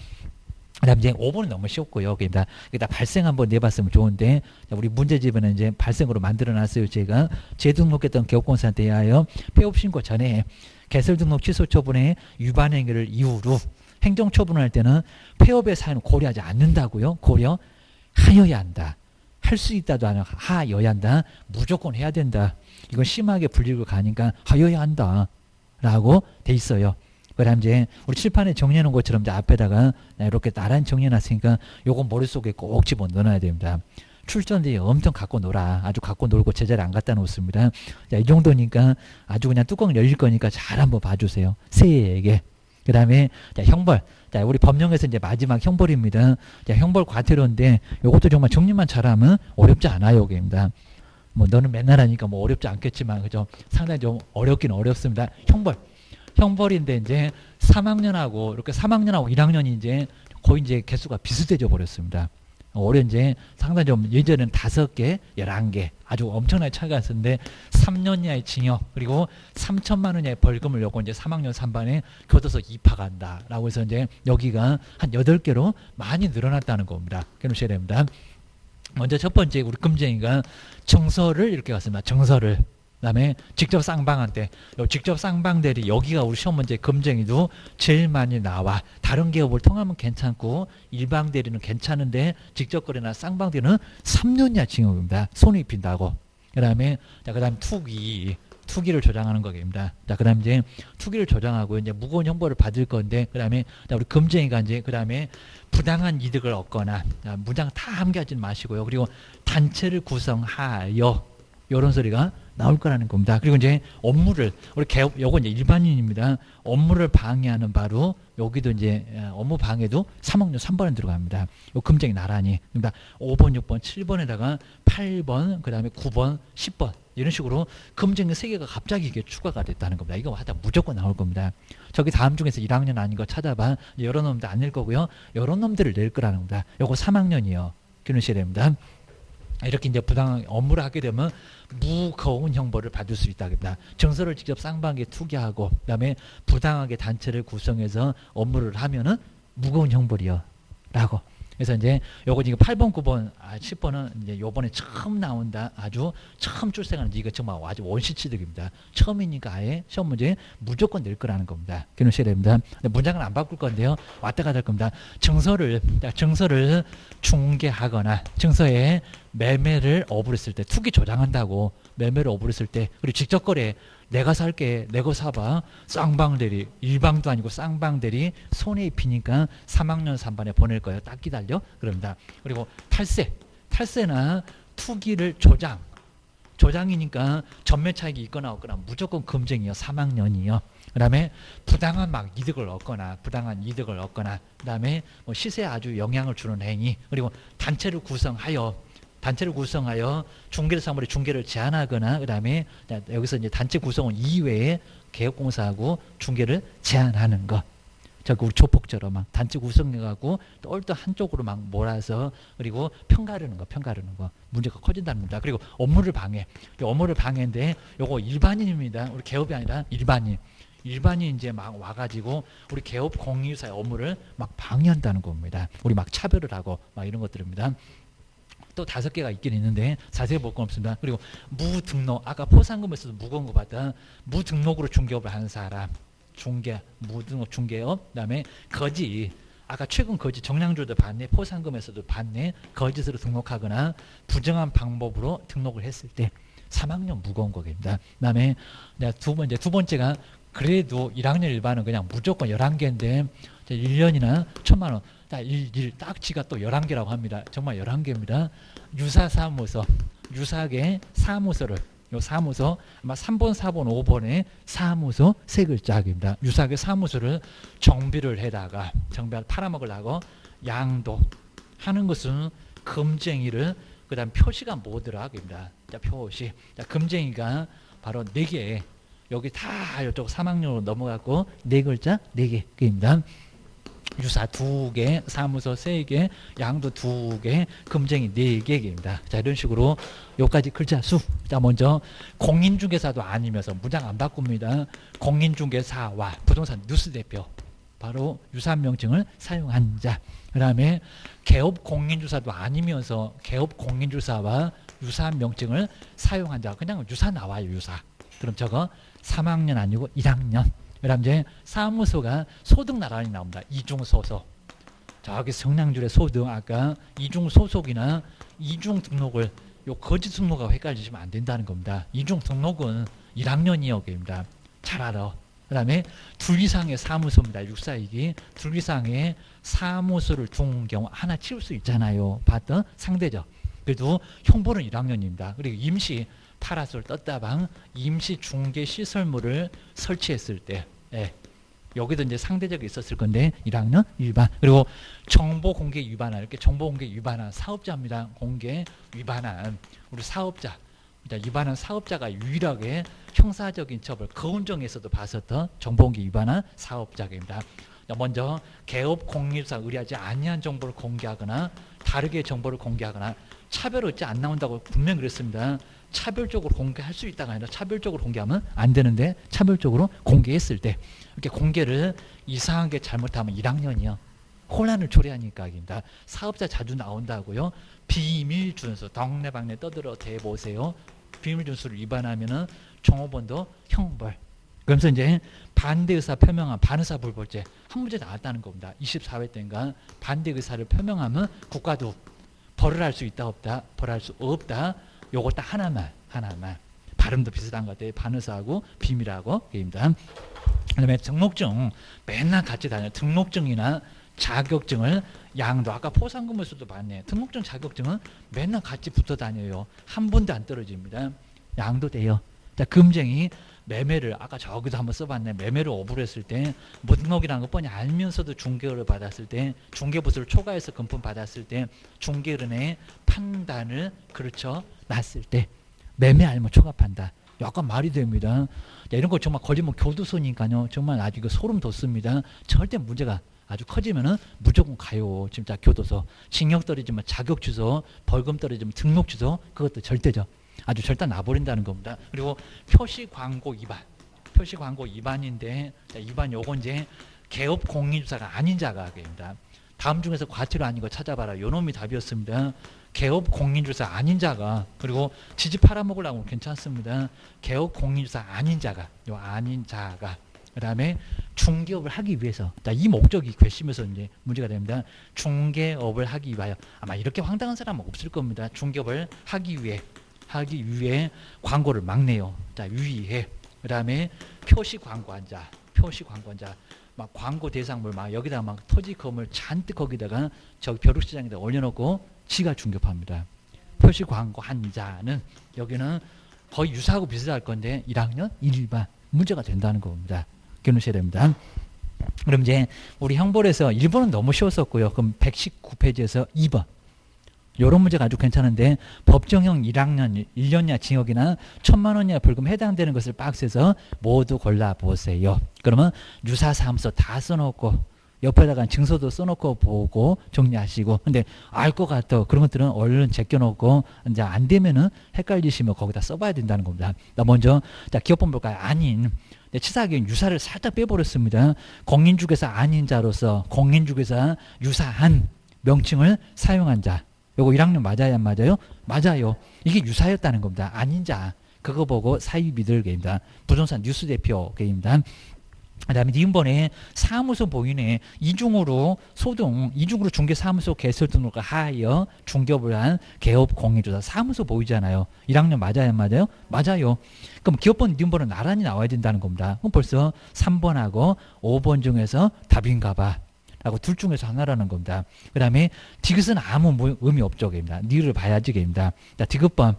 A: 그 다음 이제 5번은 너무 쉬웠고요. 그러니까 발생 한번 내봤으면 좋은데, 우리 문제집에는 이제 발생으로 만들어 놨어요. 제가 재등록했던 개업공사한테 대하여 폐업 신고 전에 개설 등록 취소 처분의 위반 행위를 이유로 행정 처분을 할 때는 폐업의 사유는 고려하지 않는다고요. 고려하여야 한다. 할 수 있다도 아니라 하여야 한다. 무조건 해야 된다. 이건 심하게 불리고 가니까 하여야 한다. 라고 돼 있어요. 그다음 이제 우리 칠판에 정리해 놓은 것처럼 이제 앞에다가 이렇게 나란히 정리해 놨으니까 요거 머릿속에 꼭 집어 넣어놔야 됩니다. 출전 뒤에 엄청 갖고 놀아. 아주 갖고 놀고 제자리 안 갖다 놓습니다. 자, 이 정도니까 아주 그냥 뚜껑 열릴 거니까 잘 한번 봐주세요. 새해에게. 그 다음에 형벌. 자, 우리 법령에서 이제 마지막 형벌입니다. 자, 형벌 과태료인데 요것도 정말 정리만 잘하면 어렵지 않아요. 여기입니다. 뭐 너는 맨날 하니까 뭐 어렵지 않겠지만 그죠? 상당히 좀 어렵긴 어렵습니다. 형벌인데 이제 3학년하고 이렇게 3학년하고 1학년이 이제 거의 이제 개수가 비슷해져 버렸습니다. 올해 이제 상당히 좀 예전에는 5개, 11개 아주 엄청나게 차이가 있었는데 3년 이하의 징역 그리고 3천만 원 이하의 벌금을 요거 이제 3학년 3반에 교도소 입학한다라고 해서 이제 여기가 한 8개로 많이 늘어났다는 겁니다. 기억하셔야 됩니다. 먼저 첫 번째 우리 금쟁이가 정서를 이렇게 갔습니다. 정서를. 그다음에 직접 쌍방한테 직접 쌍방대리 여기가 우리 시험 문제 금쟁이도 제일 많이 나와. 다른 기업을 통하면 괜찮고 일방대리는 괜찮은데 직접 거래나 쌍방대리는 3년 이하 징역입니다. 손이 빈다고. 그다음에 그다음 투기를 조장하는 거입니다. 자, 그다음 이제 투기를 조장하고 이제 무거운 형벌을 받을 건데 그다음에 우리 금쟁이가 이제 그다음에 부당한 이득을 얻거나 무장 다 함께하지는 마시고요. 그리고 단체를 구성하여 이런 소리가 나올 거라는 겁니다. 그리고 이제 업무를 우리 개업 요건 이제 일반인입니다. 업무를 방해하는 바로 여기도 이제 업무 방해도 3학년 3번에 들어갑니다. 요 금쟁이 나란히. 그러니까 5번, 6번, 7번에다가 8번, 그다음에 9번, 10번 이런 식으로 금쟁이 3개가 갑자기 이게 추가가 됐다는 겁니다. 이거 하다 무조건 나올 겁니다. 저기 다음 중에서 1학년 아닌 거 찾아봐. 이런 놈들 안 낼 거고요. 이런 놈들을 낼 거라는 겁니다. 요거 3학년이요. 기억하셔야 됩니다. 이렇게 이제 부당한 업무를 하게 되면 무거운 형벌을 받을 수 있다입니다. 정서를 직접 쌍방에 투기하고 그다음에 부당하게 단체를 구성해서 업무를 하면은 무거운 형벌이요. 라고. 그래서 이제 요거 지금 8번, 9번, 10번은 이제 요번에 처음 나온다. 아주 처음 출생하는 이거 정말 아주 원시취득입니다. 처음이니까 아예 시험 문제 무조건 낼 거라는 겁니다. 기억하셔야 됩니다. 문장은 안 바꿀 건데요. 왔다 갔다 할 겁니다. 정서를 중개하거나 정서에 매매를 어불했을 때 투기 조장한다고 매매를 어불했을 때 그리고 직접 거래 내가 살게 내가 사봐 쌍방대리 일방도 아니고 쌍방대리 손에 입히니까 3학년 3반에 보낼 거예요. 딱 기다려 그럽니다. 그리고 탈세나 투기를 조장이니까 전매 차익이 있거나 없거나 무조건 금쟁이요. 3학년이요. 그 다음에 부당한 막 이득을 얻거나 그 다음에 뭐 시세에 아주 영향을 주는 행위 그리고 단체를 구성하여 중개를 상물의 중개를 제한하거나 그다음에 여기서 이제 단체 구성원 이외에 개업공사하고 중개를 제한하는 거. 저기 우리 조폭처럼 막 단체 구성해가고 또 한쪽으로 막 몰아서 그리고 편가르는 거 문제가 커진다는 겁니다. 그리고 업무를 방해인데 요거 일반인입니다. 우리 개업이 아니라 일반인 이제 막 와가지고 우리 개업 공유사의 업무를 막 방해한다는 겁니다. 우리 막 차별을 하고 막 이런 것들입니다. 또 5개가 있긴 있는데 자세히 볼 건 없습니다. 그리고 무등록 아까 포상금에서도 무거운 거 봤다. 무등록으로 중개업을 하는 사람 무등록 중개업 그다음에 거짓 아까 최근 거짓 정량주도 봤네 포상금에서도 봤네 거짓으로 등록하거나 부정한 방법으로 등록을 했을 때 3학년 무거운 거입니다. 그다음에 두 번째가 그래도 1학년 일반은 그냥 무조건 11개인데 1년이나 1,000만 원. 딱지가 또 11개라고 합니다. 정말 11개입니다. 유사사무소, 유사계 사무소를 요 사무소 아마 3번, 4번, 5번에 사무소 세 글자입니다. 유사계 사무소를 정비를 해다가 정비를 팔아먹으려고 양도 하는 것은 금쟁이를 그다음 표시가 뭐더라입니다. 자, 표시. 자, 금쟁이가 바로 4개. 여기 다 이쪽 3학년으로 넘어갔고 4글자 4개입니다. 유사 2개, 사무소 3개, 양도 2개, 금쟁이 4개입니다. 자, 이런 식으로 여기까지 글자 수. 자, 먼저 공인중개사도 아니면서 문장 안 바꿉니다. 공인중개사와 부동산 뉴스 대표 바로 유사명칭을 사용한 자. 그 다음에 개업 공인주사도 아니면서 개업 공인주사와 유사명칭을 사용한 자. 그냥 유사 나와요. 유사. 그럼 저거 3학년 아니고 1학년. 그 다음 이제 사무소가 소득 나란히 나옵니다. 이중소속. 저기 성량줄의 소득 아까 이중소속이나 이중등록을 요 거짓 등록하고 헷갈리시면 안 된다는 겁니다. 이중등록은 1학년이어입니다. 잘 알아. 그 다음에 둘 이상의 사무소입니다. 6사이기. 둘 이상의 사무소를 둔 경우 하나 치울 수 있잖아요. 봤던 상대적. 그래도 형벌은 1학년입니다. 그리고 임시 파라솔 떴다방 임시 중개 시설물을 설치했을 때 여기도 이제 상대적이 있었을 건데 1학년 위반. 그리고 정보 공개 위반한 이렇게 정보 공개 위반한 사업자입니다. 공개 위반한 우리 사업자 위반한 사업자가 유일하게 형사적인 처벌 거운정에서도 봤었던 정보 공개 위반한 사업자입니다. 먼저 개업 공인주사 의뢰하지 아니한 정보를 공개하거나 다르게 정보를 공개하거나 차별 없지 안 나온다고 분명히 그랬습니다. 차별적으로 공개할 수 있다가 아니라 차별적으로 공개하면 안 되는데 차별적으로 공개했을 때 이렇게 공개를 이상하게 잘못하면 1학년이요. 혼란을 초래하니까입니다. 사업자 자주 나온다고요. 비밀준수 동네방네 떠들어 대보세요. 비밀준수를 위반하면은 종업원도 형벌. 그러면서 이제 반대의사 표명한 반의사 불벌죄 한 문제 나왔다는 겁니다. 24회 때인가 반대의사를 표명하면 국가도 벌을 할 수 있다 없다 벌할 수 없다. 요거 딱 하나만 발음도 비슷한 것 같아요. 반의사하고 비밀하고 입니다. 그다음에 등록증 맨날 같이 다녀요. 등록증이나 자격증을 양도 아까 포상금에서도 봤네. 등록증 자격증은 맨날 같이 붙어 다녀요. 한 번도 안 떨어집니다. 양도 돼요. 자, 금쟁이 매매를 아까 저기도 한번 써봤네. 매매를 오부를 했을 때 무등록이라는 것 뻔히 알면서도 중개를 받았을 때 중개부수를 초과해서 금품 받았을 때 중개인의 판단을 그렇죠 났을 때 매매 알면 초과판다. 약간 말이 됩니다. 자, 이런 거 정말 걸리면 교도소니까요. 정말 아주 이거 소름 돋습니다. 절대 문제가 아주 커지면은 무조건 가요. 진짜 교도소. 징역 떨어지면 자격 취소, 벌금 떨어지면 등록 취소. 그것도 절대죠. 아주 절대 나버린다는 겁니다. 그리고 표시 광고 위반. 표시 광고 위반인데 자, 위반 요건 이제 개업 공인주사가 아닌 자가입니다. 다음 중에서 과태료 아닌 거 찾아봐라. 요 놈이 답이었습니다. 개업 공인주사 아닌 자가 그리고 지지 팔아먹으려고 괜찮습니다. 개업 공인주사 아닌 자가 요 아닌 자가 그다음에 중개업을 하기 위해서 자, 이 목적이 괘씸해서 이제 문제가 됩니다. 중개업을 하기 위하여 아마 이렇게 황당한 사람은 없을 겁니다. 중개업을 하기 위해 광고를 막네요. 자, 위해 그다음에 표시 광고한 자 막 광고 대상물 막 여기다가 막 토지 건물 잔뜩 거기다가 저기 벼룩시장에다 올려놓고 지가 중개합니다. 표시 광고한 자는 여기는 거의 유사하고 비슷할 건데 1학년 1반 문제가 된다는 겁니다. 기억하셔야 됩니다. 그럼 이제 우리 형벌에서 1번은 너무 쉬웠었고요. 그럼 119페이지에서 2번. 이런 문제가 아주 괜찮은데 법정형 1학년 1년 이하 징역이나 1,000만 원 이하 벌금 해당되는 것을 박스에서 모두 골라보세요. 그러면 유사사무소 다 써놓고 옆에다가 증서도 써놓고 보고 정리하시고 근데 알 것 같아. 그런 것들은 얼른 제껴놓고 이제 안 되면은 헷갈리시면 거기다 써봐야 된다는 겁니다. 나 먼저 자 기업번 볼까요? 아닌 치사하게 유사를 살짝 빼버렸습니다. 공인중개사 아닌 자로서 공인중개사 유사한 명칭을 사용한 자. 요거 1학년 맞아요? 안 맞아요? 맞아요. 이게 유사였다는 겁니다. 아닌 자. 그거 보고 사유 믿을 게입니다. 부동산 뉴스 대표 게입니다. 그다음에 니은번에 사무소 보이네. 이중으로 소등, 이중으로 중개사무소 개설 등록을 하여 중개업을 한 개업 공인조사 사무소 보이잖아요. 1학년 맞아요, 안 맞아요? 맞아요. 그럼 기업번, 니은번은 나란히 나와야 된다는 겁니다. 그럼 벌써 3번하고 5번 중에서 답인가 봐. 라고 둘 중에서 하나라는 겁니다. 그 다음에 디귿은 아무 의미 없죠. 입니다. 니를 봐야지. 입니다. 디귿번.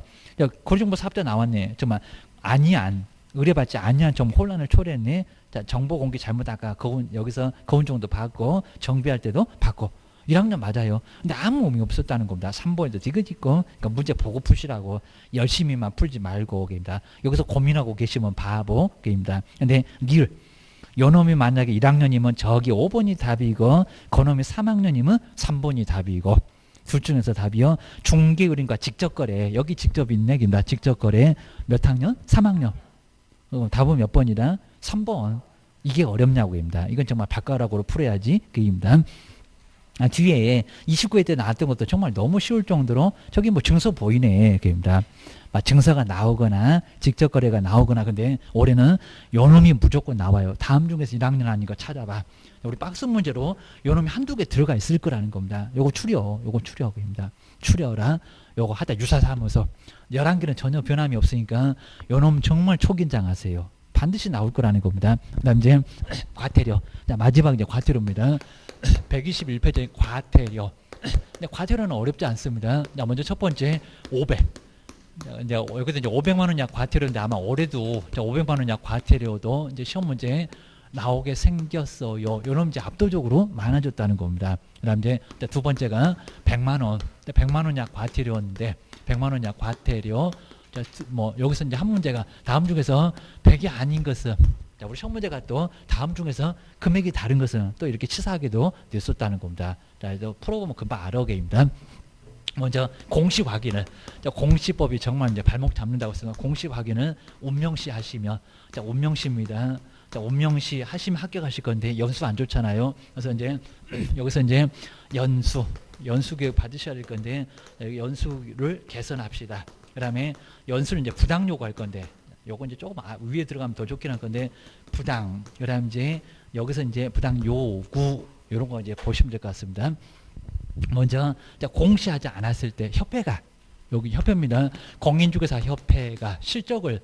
A: 고정보 사업자 나왔네. 정말 아니안. 의뢰받지 아니한 좀 혼란을 초래했네. 자, 정보 공개 잘못하다가 여기서 거운 정도 받고 정비할 때도 받고 1학년 맞아요. 근데 아무 의미 없었다는 겁니다. 3번에도 디귿 있고 그러니까 문제 보고 푸시라고 열심히만 풀지 말고 입니다. 여기서 고민하고 계시면 바보입니다. 근데 닐 요놈이 만약에 1학년이면 저기 5번이 답이고 그놈이 3학년이면 3번이 답이고 둘 중에서 답이요. 중개의뢰인과 직접거래 여기 직접 있네. 입니다. 직접거래 몇 학년? 3학년. 답은 몇 번이다? 3번. 이게 어렵냐고입니다. 이건 정말 바꿔락으로 풀어야지. 그입니다. 뒤에 29회 때 나왔던 것도 정말 너무 쉬울 정도로 저기 뭐 증서 보이네. 그입니다. 증서가 나오거나 직접 거래가 나오거나 근데 올해는 요놈이 무조건 나와요. 다음 중에서 1학년 아닌 거 찾아봐. 우리 박스 문제로 요놈이 한두 개 들어가 있을 거라는 겁니다. 요거 요거 추려입니다. 추려라. 요거 하다 유사사무소 11개는 전혀 변함이 없으니까 요놈 정말 초긴장 하세요. 반드시 나올 거라는 겁니다. 그 다음 이제 과태료. 자, 마지막 이제 과태료입니다. 121페이지 과태료. 근데 과태료는 어렵지 않습니다. 자, 먼저 첫 번째 500. 이제 여기서 이제 500만 원 약 과태료인데 아마 올해도 500만 원 약 과태료도 이제 시험 문제 나오게 생겼어요. 요놈 이제 압도적으로 많아졌다는 겁니다. 그다음 이제 두 번째가 100만 원. 100만 원 약 과태료인데 100만 원 약 과태료. 자, 뭐 여기서 이제 한 문제가 다음 중에서 100이 아닌 것은 자, 우리 시험 문제가 또 다음 중에서 금액이 다른 것은 또 이렇게 치사하게도 냈었다는 겁니다. 자, 풀어보면 금방 알아오게입니다. 먼저 공시 확인을 자, 공시법이 정말 이제 발목 잡는다고 생각. 공시 확인은 운명시 하시면 자, 운명시입니다. 자, 운명시 하시면 합격하실 건데 연수 안 좋잖아요. 그래서 이제 여기서 이제 연수 교육 받으셔야 될 건데 연수를 개선합시다. 그다음에 연수를 이제 부당 요구할 건데 요거 이제 조금 위에 들어가면 더 좋긴 할 건데 부당. 그다음 이제 여기서 이제 부당 요구 이런 거 이제 보시면 될 것 같습니다. 먼저 공시하지 않았을 때 협회가 여기 협회입니다. 공인중개사 협회가 실적을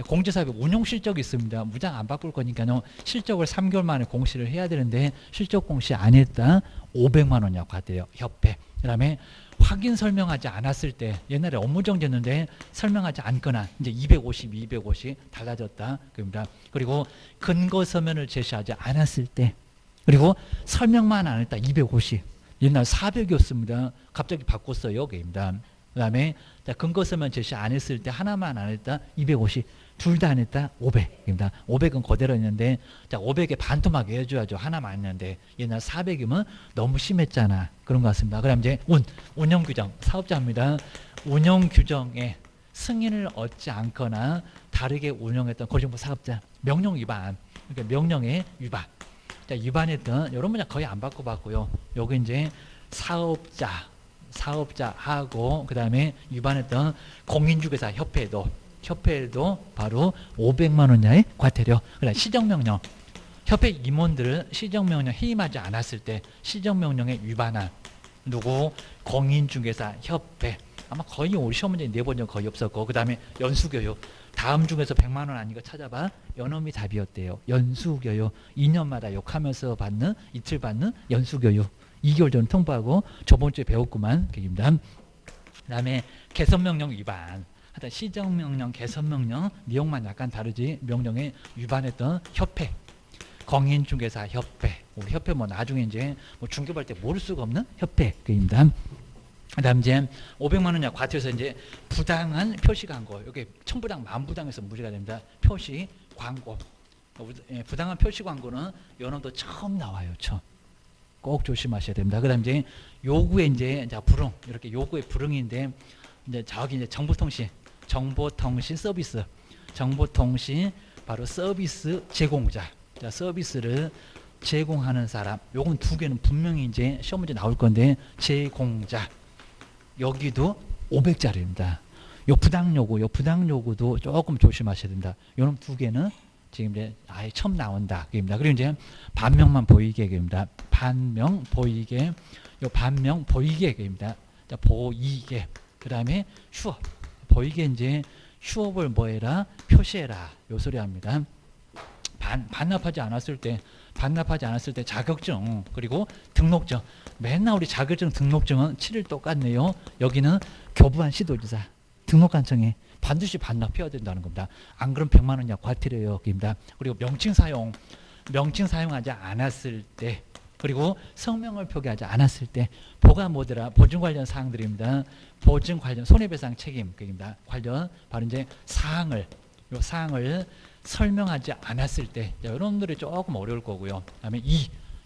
A: 공제사업의 운용 실적이 있습니다. 무장 안 바꿀 거니까요. 실적을 3개월 만에 공시를 해야 되는데 실적 공시 안 했다. 500만 원 약 과태료 협회. 그다음에 확인 설명하지 않았을 때 옛날에 업무정지였는데 설명하지 않거나 이제 250 달라졌다. 그럽니다. 그리고 근거 서면을 제시하지 않았을 때 그리고 설명만 안 했다. 250. 옛날 400이었습니다. 갑자기 바꿨어요. 그입니다. 그다음에 근거 서면 제시 안 했을 때 하나만 안 했다. 250. 둘 다 안 했다. 500입니다. 500은 그대로 있는데 자 500에 반토막에 해줘야죠. 하나만 했는데 옛날 400이면 너무 심했잖아. 그런 것 같습니다. 그다음 이제 운영규정 사업자입니다. 운영규정에 승인을 얻지 않거나 다르게 운영했던 고정보 사업자 명령 위반. 그러니까 명령의 위반. 자 위반했던 이런 문제 거의 안 바꿔봤고요. 여기 이제 사업자하고 그 다음에 위반했던 공인중개사 협회에도 바로 500만 원 이하의 과태료. 그다음 시정명령. 협회 임원들은 시정명령 해임하지 않았을 때 시정명령에 위반한 누구 공인중개사 협회. 아마 거의 우리 시험 문제 내본 적 거의 없었고 그 다음에 연수교육. 다음 중에서 100만 원 아닌 거 찾아봐. 연엄이 답이었대요. 연수교육. 2년마다 욕하면서 이틀 받는 연수교육. 2개월 전 통보하고 저번 주에 배웠구만. 그입니다. 그 다음에 개선명령 위반. 하여튼 시정명령, 개선명령 내용만 약간 다르지 명령에 위반했던 협회. 공인중개사 협회. 우리 협회 뭐 나중에 이제 뭐 중개할 때 모를 수가 없는 협회. 그입니다. 그 다음 이제 500만 원 이하 과태료에서 이제 부당한 표시 광고. 여기 천부당 만부당에서 무죄가 됩니다. 표시 광고. 부당한 표시 광고는 연어도 처음 나와요. 꼭 조심하셔야 됩니다. 그 다음 이제 요구에 이제 불응. 이렇게 요구의 불응인데 이제 저기 이제 정보통신 서비스. 정보통신 바로 서비스 제공자. 자, 서비스를 제공하는 사람. 요건 두 개는 분명히 이제 시험 문제 나올 건데 제공자. 여기도 500짜리입니다. 요 부당 요구도 조금 조심하셔야 됩니다. 요놈 두 개는 지금 이제 아예 처음 나온다. 그입니다. 그리고 이제 반명만 보이게 그입니다. 반명 보이게, 요 반명 보이게 그입니다. 자, 보이게. 그 다음에 휴업. 보이게 이제 휴업을 뭐해라? 표시해라. 요 소리 합니다. 반납하지 않았을 때, 자격증, 그리고 등록증. 맨날 우리 자격증, 등록증은 7일 똑같네요. 여기는 교부한 시도지사, 등록관청에 반드시 반납해야 된다는 겁니다. 안 그러면 100만 원 이하 과태료예요. 그리고 명칭 사용하지 않았을 때, 그리고 성명을 표기하지 않았을 때, 보가 뭐더라? 보증 관련 사항들입니다. 보증 관련 손해배상 책임입니다. 관련 바로 이제 사항을 설명하지 않았을 때, 여러분들이 조금 어려울 거고요. 그다음에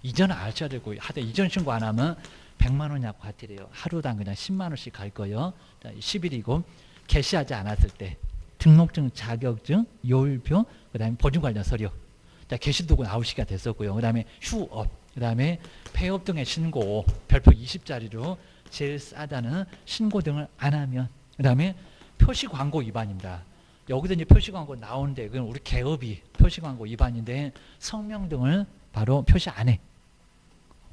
A: 이전을 아셔야 되고, 하다 이전 신고 안 하면 100만 원 이하 과태료예요. 하루당 그냥 10만 원씩 갈 거예요. 10일이고, 개시하지 않았을 때 등록증, 자격증, 요일표, 그다음에 보증 관련 서류. 자, 개시도구 나오시기가 됐었고요. 그다음에 휴업, 그다음에 폐업 등의 신고, 별표 20짜리로 제일 싸다는 신고 등을 안 하면, 그다음에 표시 광고 위반입니다. 여기서 이제 표시 광고 나오는데, 그건 우리 개업이 표시 광고 위반인데 성명 등을 바로 표시 안 해.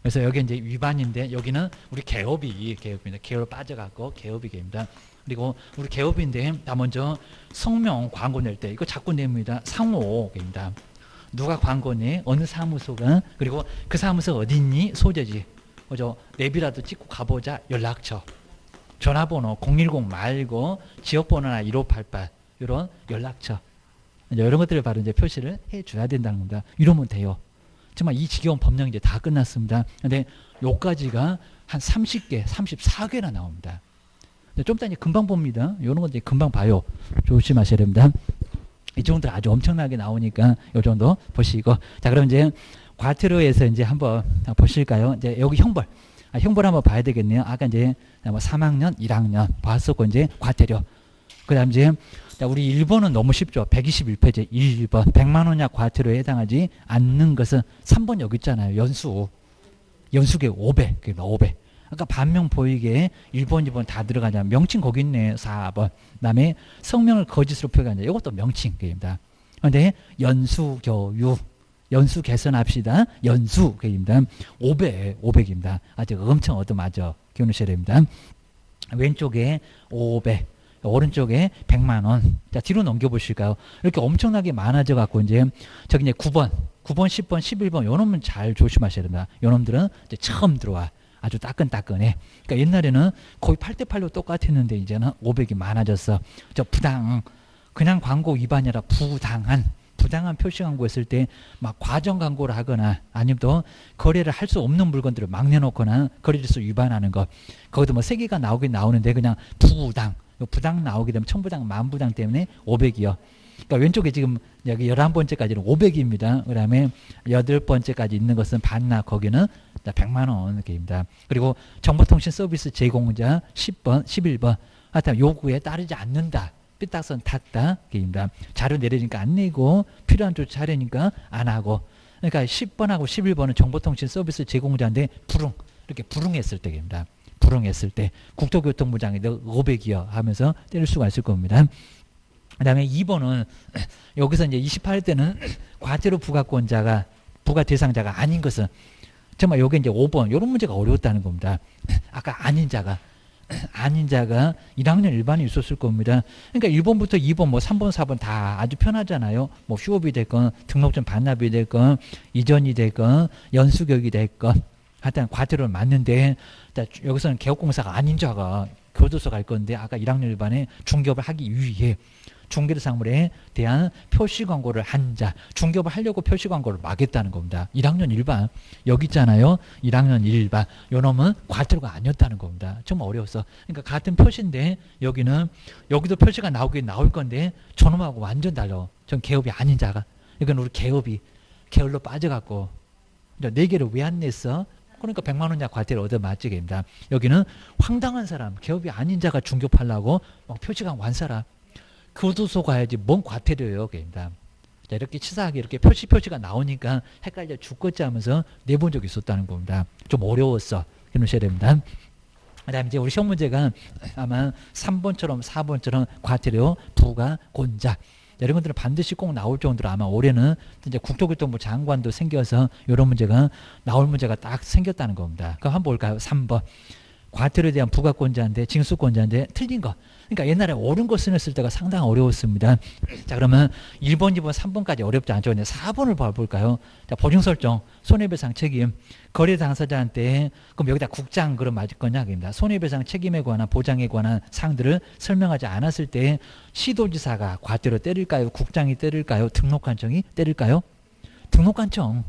A: 그래서 여기 이제 위반인데, 여기는 우리 개업입니다. 개업으로 빠져갖고 개업이입니다. 그리고 우리 개업인데, 다 먼저 성명 광고 낼 때 이거 자꾸 냅니다. 상호입니다. 누가 광고 내? 어느 사무소가? 그리고 그 사무소 어디 있니? 소재지. 그죠? 랩이라도 찍고 가보자. 연락처, 전화번호 010 말고 지역번호나 1588 이런 연락처, 이런 것들을 바로 이제 표시를 해줘야 된다는 겁니다. 이러면 돼요. 정말 이 지겨운 법령이 이제 다 끝났습니다. 근데 요까지가 한 30개, 34개나 나옵니다. 좀 이따 이제 금방 봅니다. 이런 건 이제 금방 봐요. 조심하셔야 됩니다. 이 정도 아주 엄청나게 나오니까 이 정도 보시고, 자, 그럼 이제 과태료에서 이제 한번 보실까요? 이제 여기 형벌, 형벌 한번 봐야 되겠네요. 아까 이제 뭐 3학년, 1학년 봤었고, 이제 과태료. 그다음 이제 우리 1번은 너무 쉽죠. 121페이지 1번 100만 원 이하 과태료에 해당하지 않는 것은 3번 여기 있잖아요. 연수계 500, 그러니까 500. 아까 반명 보이게 1번, 2번 다 들어가잖아요. 명칭 거기 있네. 4번. 그다음에 성명을 거짓으로 표기한다. 이것도 명칭입니다. 그런데 연수교육, 연수 개선합시다. 연수입니다. 500입니다. 아주 엄청 얻어맞아. 기억하셔야 됩니다. 왼쪽에 500. 오른쪽에 100만 원. 자, 뒤로 넘겨보실까요? 이렇게 엄청나게 많아져 갖고, 이제 저기 이제 9번, 10번, 11번 요 놈은 잘 조심하셔야 된다. 요 놈들은 이제 처음 들어와. 아주 따끈따끈해. 그러니까 옛날에는 거의 8대8로 똑같았는데 이제는 500이 많아졌어. 저 그냥 광고 위반이 아니라 부당한 표시 광고했을 때 막 과정 광고를 하거나, 아니면 또 거래를 할 수 없는 물건들을 막 내놓거나 거래질서 위반하는 것. 거기도 뭐 3개가 나오긴 나오는데 그냥 부당 나오게 되면 천부당, 만부당 때문에 500이요. 그러니까 왼쪽에 지금 여기 11번째까지는 500입니다. 그 다음에 8번째까지 있는 것은 반납, 거기는 100만 원입니다. 그리고 정보통신 서비스 제공자 10번, 11번. 하여튼 요구에 따르지 않는다. 삐딱선 탔다. 입니다. 자료 내리니까 안 내고, 필요한 조치 하려니까 안 하고. 그러니까 10번하고 11번은 정보통신 서비스 제공자인데 이렇게 불응했을 때입니다. 불응했을 때 국토교통부장이 너 500이요 하면서 때릴 수가 있을 겁니다. 그 다음에 2번은 여기서 이제 28일 때는 과태료 부과 대상자가 아닌 것은, 정말 요게 이제 5번 이런 문제가 어려웠다는 겁니다. 아까 아닌 자가 1학년 일반이 있었을 겁니다. 그러니까 1번부터 2번 뭐 3번 4번 다 아주 편하잖아요. 뭐 휴업이 됐건 등록증 반납이 됐건 이전이 됐건 연수교육이 됐건 하여튼 과태료를 맞는데, 여기서는 개업공사가 아닌 자가 교도소 갈 건데, 아까 1학년 일반에 중개업을 하기 위해 중개사물에 대한 표시 광고를 한 자, 중개업을 하려고 표시 광고를 막겠다는 겁니다. 1학년 일반 여기 있잖아요. 1학년 일반 요 놈은 과태료가 아니었다는 겁니다. 정말 어려웠어. 그러니까 같은 표시인데 여기도 표시가 나올 건데 저놈하고 완전 달라. 전 개업이 아닌 자가. 이건 우리 게을러 빠져갖고 4개를 왜 안 냈어? 그러니까 100만 원 이하 과태료 얻어맞게 됩니다. 여기는 황당한 사람, 개업이 아닌 자가 중개업하려고 막 표시가 완사라. 교도소 가야지 뭔 과태료예요. 됩니다. 자, 이렇게 치사하게 이렇게 표시가 나오니까 헷갈려 죽겠지 하면서 내본 적이 있었다는 겁니다. 좀 어려웠어. 해놓으셔야 됩니다. 그 다음에 이제 우리 시험 문제가 아마 3번처럼 4번처럼 과태료 부과 곤자. 이런 것들은 반드시 꼭 나올 정도로 아마 올해는 이제 국토교통부 장관도 생겨서 이런 문제가 나올 문제가 딱 생겼다는 겁니다. 그럼 한번 볼까요? 3번. 과태료에 대한 부가권자인데 징수권자인데 틀린 거. 그러니까 옛날에 옳은 거 쓰였을 때가 상당히 어려웠습니다. 자, 그러면 1번, 2번, 3번까지 어렵지 않죠. 근데 4번을 봐볼까요? 자, 보증 설정, 손해배상 책임, 거래 당사자한테 그럼 여기다 국장 그럼 맞을 거냐? 입니다. 손해배상 책임에 관한 보장에 관한 사항들을 설명하지 않았을 때 시도지사가 과태료 때릴까요? 국장이 때릴까요? 등록관청이 때릴까요? 등록관청.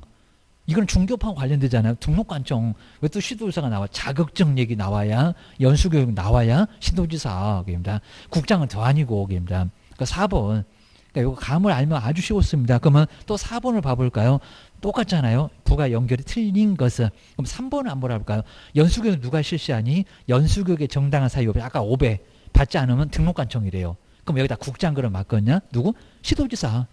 A: 이건 중개업하고 관련되잖아요. 등록관청. 왜 또 시도지사가 나와? 자격증 얘기 나와야, 연수교육 나와야 시도지사입니다. 국장은 더 아니고, 입니다. 그러니까 4번. 그러니까 이거 감을 알면 아주 쉬웠습니다. 그러면 또 4번을 봐볼까요? 똑같잖아요. 부가 연결이 틀린 것은. 그럼 3번을 한번 볼까요? 연수교육 누가 실시하니? 연수교육의 정당한 사유. 아까 5배 받지 않으면 등록관청이래요. 그럼 여기다 국장 그럼 맞겠냐? 누구? 시도지사.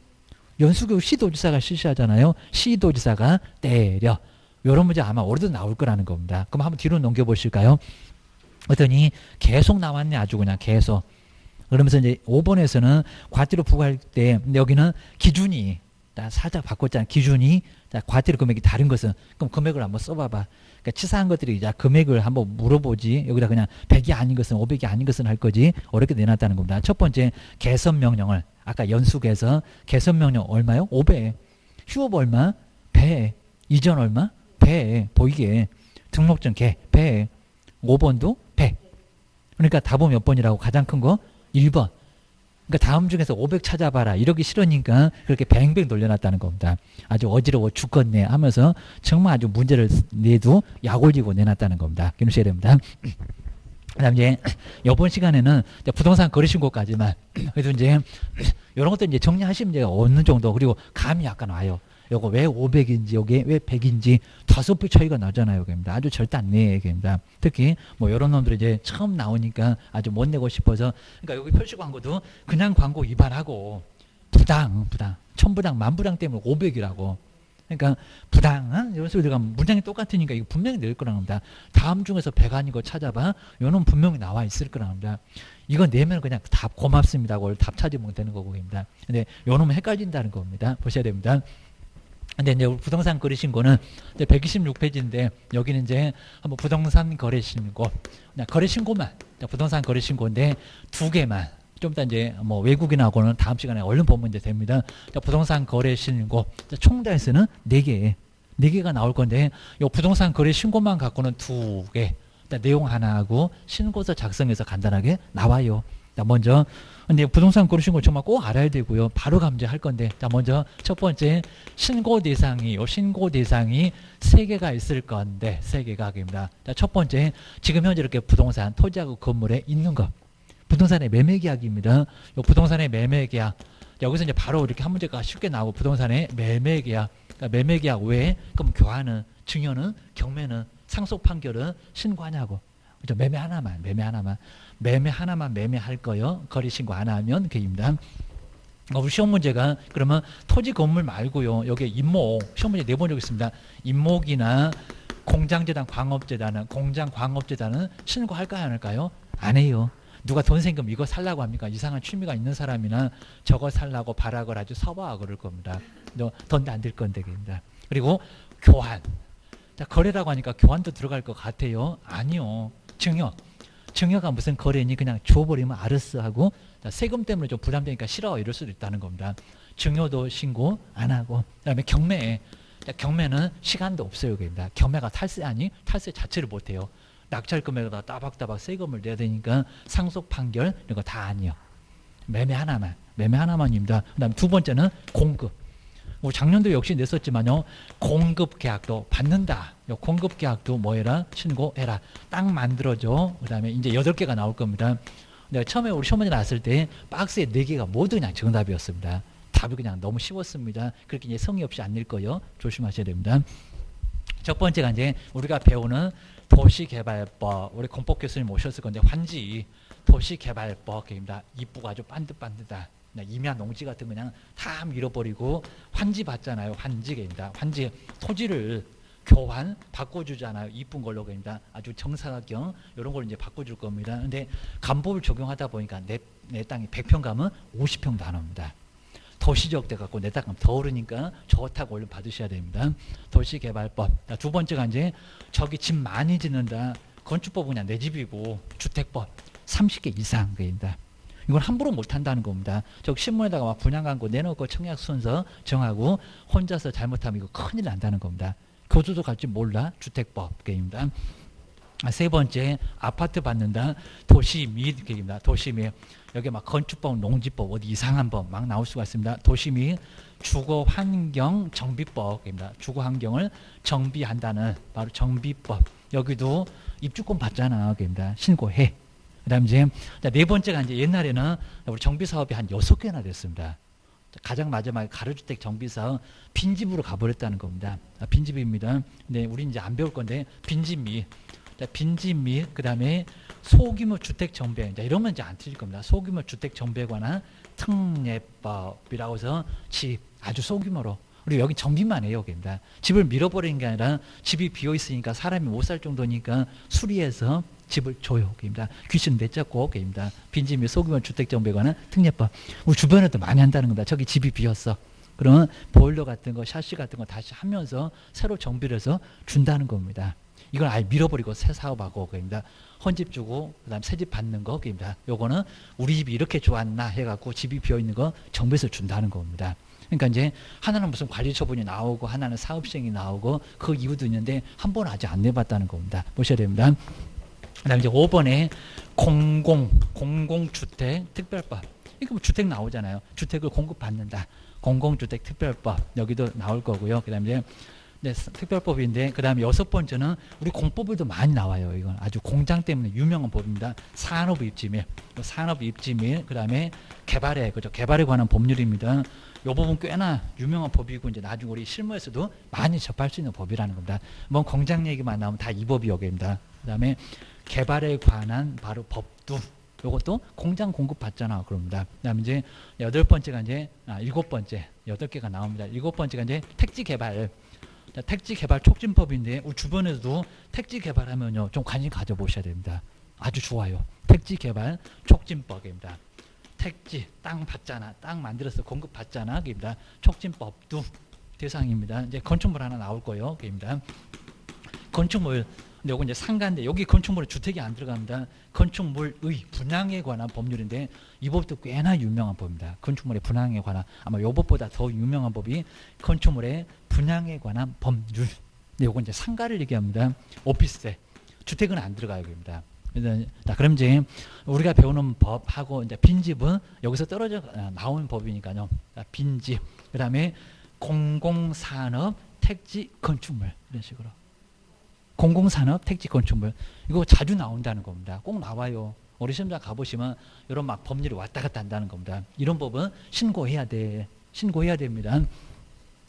A: 연수교육 시도지사가 실시하잖아요. 시도지사가 때려. 이런 문제 아마 올해도 나올 거라는 겁니다. 그럼 한번 뒤로 넘겨보실까요? 그랬더니 계속 나왔네. 아주 그냥 계속. 그러면서 이제 5번에서는 과태료 부과할 때 여기는 기준이 살짝 바꿨잖아요. 기준이 과태료 금액이 다른 것은 그럼 금액을 한번 써봐봐. 그러니까 치사한 것들이 이제 금액을 한번 물어보지. 여기다 그냥 100이 아닌 것은 500이 아닌 것은 할 거지. 어렵게 내놨다는 겁니다. 첫 번째 개선 명령을 아까 연수에서 개선 명령 얼마요? 5배. 휴업 얼마? 배. 이전 얼마? 배. 보이게. 등록증 개. 배. 5번도 배. 그러니까 답은 몇 번이라고? 가장 큰 거 1번. 그러니까 다음 중에서 500 찾아봐라. 이러기 싫으니까 그렇게 뱅뱅 돌려놨다는 겁니다. 아주 어지러워 죽겠네 하면서 정말 아주 문제를 내도 약 올리고 내놨다는 겁니다. 기억하셔야 됩니다. 그 다음 이제 이번 시간에는 이제 부동산 거래신고까지만 그래도 이제 이런 것들 이제 정리하시면 이제 어느 정도 그리고 감이 약간 와요. 요거 왜 500인지 요게 왜 100인지 5배 차이가 나잖아요. 여기입니다. 아주 절대 안 내. 여기입니다. 특히 뭐 이런 놈들이 이제 처음 나오니까 아주 못 내고 싶어서 그러니까 여기 표시 광고도 그냥 광고 위반하고 부당 천부당 만부당 때문에 500이라고 그러니까 부당한 이런 소리 들어가면 문장이 똑같으니까 이거 분명히 낼 거라는 겁니다. 다음 중에서 100 아닌 거 찾아봐. 요놈 분명히 나와 있을 거라는 겁니다. 이거 내면 그냥 답 고맙습니다. 그걸 답 찾으면 되는 거고입니다. 근데 요놈은 헷갈린다는 겁니다. 보셔야 됩니다. 근데 이제 부동산 거래신고는 126페이지인데 여기는 이제 한번 부동산 거래신고 거래신고만 부동산 거래신고인데 2개만 좀 이따 이제 뭐 외국인하고는 다음 시간에 얼른 보면 이제 됩니다. 부동산 거래신고 총 단수는 4개가 나올 건데 이 부동산 거래신고만 갖고는 2개 내용 하나하고 신고서 작성해서 간단하게 나와요. 자, 먼저 근데 부동산 거래신고 정말 꼭 알아야 되고요. 바로 감지할 건데 자 먼저 첫 번째 신고 대상이 3개가 있을 건데 3개가입니다. 자, 첫 번째 지금 현재 이렇게 부동산 토지하고 건물에 있는 것 부동산의 매매 계약입니다. 요 부동산의 매매 계약 여기서 이제 바로 이렇게 한 문제가 쉽게 나오고 부동산의 매매 계약 그러니까 매매 계약 외에 그럼 교환은 증여는 경매는 상속 판결은 신고하냐고 그죠? 매매 하나만 매매할 거요. 거래신고 안 하면 그입니다. 우리 시험 문제가 그러면 토지 건물 말고요. 여기 임목 시험 문제 내본 적 있습니다. 임목이나 공장재단 광업재단은 신고할까요? 안 할까요? 안 해요. 누가 돈 생기면 이거 살라고 합니까? 이상한 취미가 있는 사람이나 저거 살라고 발악을 아주 서봐 그럴 겁니다. 돈도 안 들 건데 입니다. 그리고 교환. 자, 거래라고 하니까 교환도 들어갈 것 같아요. 아니요. 증여가 무슨 거래니 그냥 줘버리면 알았어 하고 자, 세금 때문에 좀 부담되니까 싫어 이럴 수도 있다는 겁니다. 증여도 신고 안 하고 그다음에 경매. 자, 경매는 시간도 없어요. 그입니다. 경매가 탈세 자체를 못해요. 낙찰 금액에다 따박따박 세금을 내야 되니까 상속 판결 이거 다 아니요. 매매 하나만입니다. 그다음 두 번째는 공급. 작년도 역시 냈었지만요. 공급 계약도 받는다. 공급 계약도 뭐해라? 신고해라. 딱 만들어줘. 그다음에 이제 8개가 나올 겁니다. 내가 처음에 우리 시험 문제 나왔을 때 박스에 4개가 모두 그냥 정답이었습니다. 답이 그냥 너무 쉬웠습니다. 그렇게 이제 성의 없이 안 낼 거요. 조심하셔야 됩니다. 첫 번째가 이제 우리가 배우는 도시개발법. 우리 공법 교수님 오셨을 건데 환지 도시개발법입니다. 이쁘고 아주 반듯반듯하다. 임야 농지 같은 거 그냥 다 밀어버리고 환지 받잖아요. 환지입니다. 환지 토지를 교환 바꿔주잖아요. 이쁜 걸로 입니다. 아주 정사각형 이런 걸 이제 바꿔줄 겁니다. 근데 간법을 적용하다 보니까 내 땅이 100평 가면 50평도 안 옵니다. 도시지역 돼 갖고 내다 가면 더 오르니까 좋다고 얼른 받으셔야 됩니다. 도시개발법. 자, 두 번째가 이제 저기 집 많이 짓는다. 건축법은 그냥 내 집이고 주택법 30개 이상 그입니다. 이건 함부로 못 한다는 겁니다. 저 신문에다가 막 분양 광고 내놓고 청약 순서 정하고 혼자서 잘못하면 이거 큰일 난다는 겁니다. 교수도 갈지 몰라 주택법 게임입니다. 세 번째 아파트 받는다 도시및 계획입니다. 도시및 여기 막 건축법, 농지법 어디 이상한 법 막 나올 수가 있습니다. 도시및 주거환경 정비법입니다. 주거환경을 정비한다는 바로 정비법. 여기도 입주권 받잖아. 계획입니다. 신고해. 그다음 이제 네 번째가 이제 옛날에는 우리 정비 사업이 한 6개나 됐습니다. 가장 마지막에 가로주택 정비사업 빈집으로 가버렸다는 겁니다. 빈집입니다. 근데 우리 이제 안 배울 건데 빈집 및 빈집 및 그다음에 소규모 주택 정비에 이러면 이제 안 틀릴 겁니다. 소규모 주택 정비에 관한 특례법이라고 해서 집 아주 소규모로 우리 여기 정비만 해요. 여기입니다. 집을 밀어버리는 게 아니라 집이 비어 있으니까 사람이 못 살 정도니까 수리해서 집을 줘요. 여기입니다. 귀신 내잡고 여기입니다. 빈집 및 소규모 주택 정비에 관한 특례법. 우리 주변에도 많이 한다는 겁니다. 저기 집이 비었어. 그러면 보일러 같은 거, 샤시 같은 거 다시 하면서 새로 정비를 해서 준다는 겁니다. 이걸 아예 밀어버리고 새 사업하고 그입니다. 헌집 주고 그다음 새 집 받는 거 그입니다. 요거는 우리 집이 이렇게 좋았나 해갖고 집이 비어 있는 거 정비해서 준다는 겁니다. 그러니까 이제 하나는 무슨 관리 처분이 나오고 하나는 사업 시행이 나오고 그 이유도 있는데 한 번 아직 안 내봤다는 겁니다. 보셔야 됩니다. 그다음 이제 5번에 공공주택 특별법. 이거 뭐 주택 나오잖아요. 주택을 공급받는다. 공공주택 특별법 여기도 나올 거고요. 그다음 이제 네, 특별법인데 그다음에 6번째는 우리 공법에도 많이 나와요. 이건 아주 공장 때문에 유명한 법입니다. 산업입지밀, 산업입지밀 그다음에 개발에 그죠? 개발에 관한 법률입니다. 이 부분 꽤나 유명한 법이고 이제 나중에 우리 실무에서도 많이 접할 수 있는 법이라는 겁니다. 뭐 공장 얘기만 나오면 다 이 법이 여기입니다. 그다음에 개발에 관한 바로 법도 이것도 공장 공급 받잖아 그럽니다. 그다음에 이제 8번째가 이제 7번째 8개가 나옵니다. 7번째가 이제 택지 개발. 택지 개발 촉진법인데 우리 주변에서도 택지 개발하면요 좀 관심 가져보셔야 됩니다. 아주 좋아요. 택지 개발 촉진법입니다. 택지 땅 받잖아, 땅 만들어서 공급 받잖아, 그입니다. 촉진법도 대상입니다. 이제 건축물 하나 나올 거예요, 그입니다. 건축물 근데 요거 이제 상가인데 여기 건축물에 주택이 안 들어갑니다. 건축물의 분양에 관한 법률인데 이 법도 꽤나 유명한 법입니다. 건축물의 분양에 관한 아마 요 법보다 더 유명한 법이 건축물의 분양에 관한 법률. 근데 요거 이제 상가를 얘기합니다. 오피스텔 주택은 안 들어가요, 입니다. 자, 그럼 이제 우리가 배우는 법하고 이제 빈집은 여기서 떨어져 나오는 법이니까요. 빈집 그다음에 공공산업 택지 건축물 이런 식으로. 공공산업 택지 건축물 이거 자주 나온다는 겁니다. 꼭 나와요. 우리 시험장 가보시면 이런 막 법률이 왔다 갔다 한다는 겁니다. 이런 법은 신고해야 돼. 신고해야 됩니다.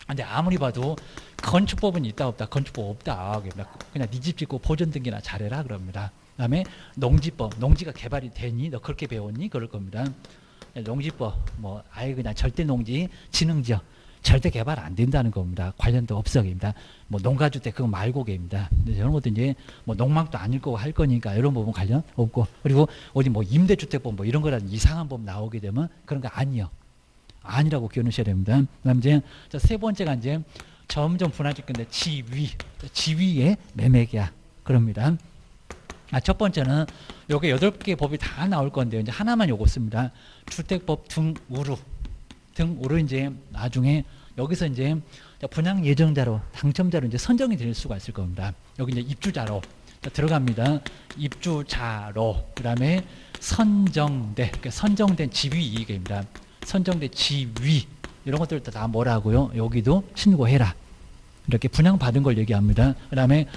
A: 근데 아무리 봐도 건축법은 있다 없다. 건축법 없다. 그냥 네 집 짓고 보존 등기나 잘해라 그럽니다. 그다음에 농지법. 농지가 개발이 되니 너 그렇게 배웠니? 그럴 겁니다. 농지법 뭐 아예 그냥 절대 농지 진흥지역 절대 개발 안 된다는 겁니다. 관련도 없어입니다. 뭐 농가주택 그거 말고 개입니다. 이런 것도 이제 뭐 농막도 아닐 거고 할 거니까 이런 부분 관련 없고 그리고 어디 뭐 임대주택법 뭐 이런 거라는 이상한 법 나오게 되면 그런 거 아니요. 아니라고 기억하셔야 됩니다. 그다음 이제 세 번째가 이제 점점 분화질 건데 지위의 매매계약 그럽니다. 첫 번째는 요게 8개 법이 다 나올 건데요. 이제 하나만 요거 씁니다. 주택법 등으로 이제 나중에 여기서 이제 분양 예정자로 당첨자로 이제 선정이 될 수가 있을 겁니다. 여기 이제 입주자로 들어갑니다. 입주자로 그다음에 선정된 지위 이익입니다. 선정된 지위 이런 것들도 다 뭐라고요? 여기도 신고해라. 이렇게 분양받은 걸 얘기합니다. 그다음에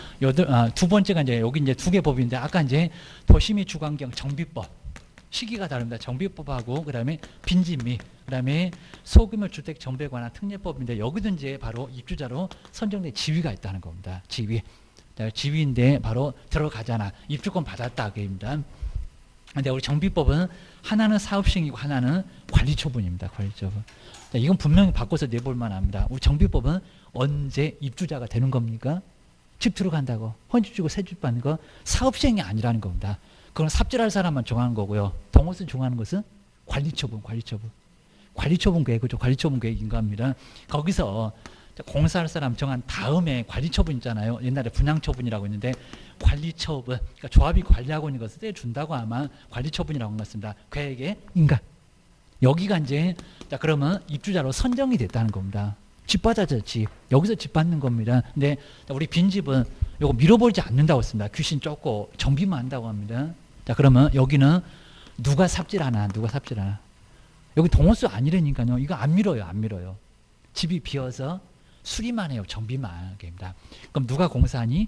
A: 두 번째가 이제 여기 이제 2개 법인데 아까 이제 도시 및 주거환경 정비법 시기가 다릅니다. 정비법하고 그다음에 빈집 및 그다음에 소규모 주택 정비에 관한 특례법인데 여기도 이제 바로 입주자로 선정된 지위가 있다는 겁니다. 지위인데 바로 들어가잖아. 입주권 받았다 그입니다. 근데 우리 정비법은 하나는 사업시행이고 하나는 관리처분입니다. 관리처분. 이건 분명히 바꿔서 내볼 만합니다. 우리 정비법은 언제 입주자가 되는 겁니까? 집 들어간다고 헌집 주고 새 집 받는 거 사업시행이 아니라는 겁니다. 그건 삽질할 사람만 정하는 거고요. 동호선 정하는 것은 관리처분. 관리처분 계획, 그죠? 관리처분 계획 인가합니다. 거기서 공사할 사람 정한 다음에 관리처분 있잖아요. 옛날에 분양처분이라고 했는데 관리처분, 그러니까 조합이 관리하고 있는 것을 떼준다고 아마 관리처분이라고 한 것 같습니다. 계획의 인가. 여기가 이제 자 그러면 입주자로 선정이 됐다는 겁니다. 집 받아죠, 집. 여기서 집 받는 겁니다. 근데 우리 빈집은 요거 밀어버리지 않는다고 했습니다. 귀신 쫓고 정비만 한다고 합니다. 자 그러면 여기는 누가 삽질하나, 누가 삽질하나. 여기 동호수 아니라니까요. 이거 안 밀어요, 안 밀어요. 집이 비어서 수리만 해요, 정비만 합니다. 그럼 누가 공사하니?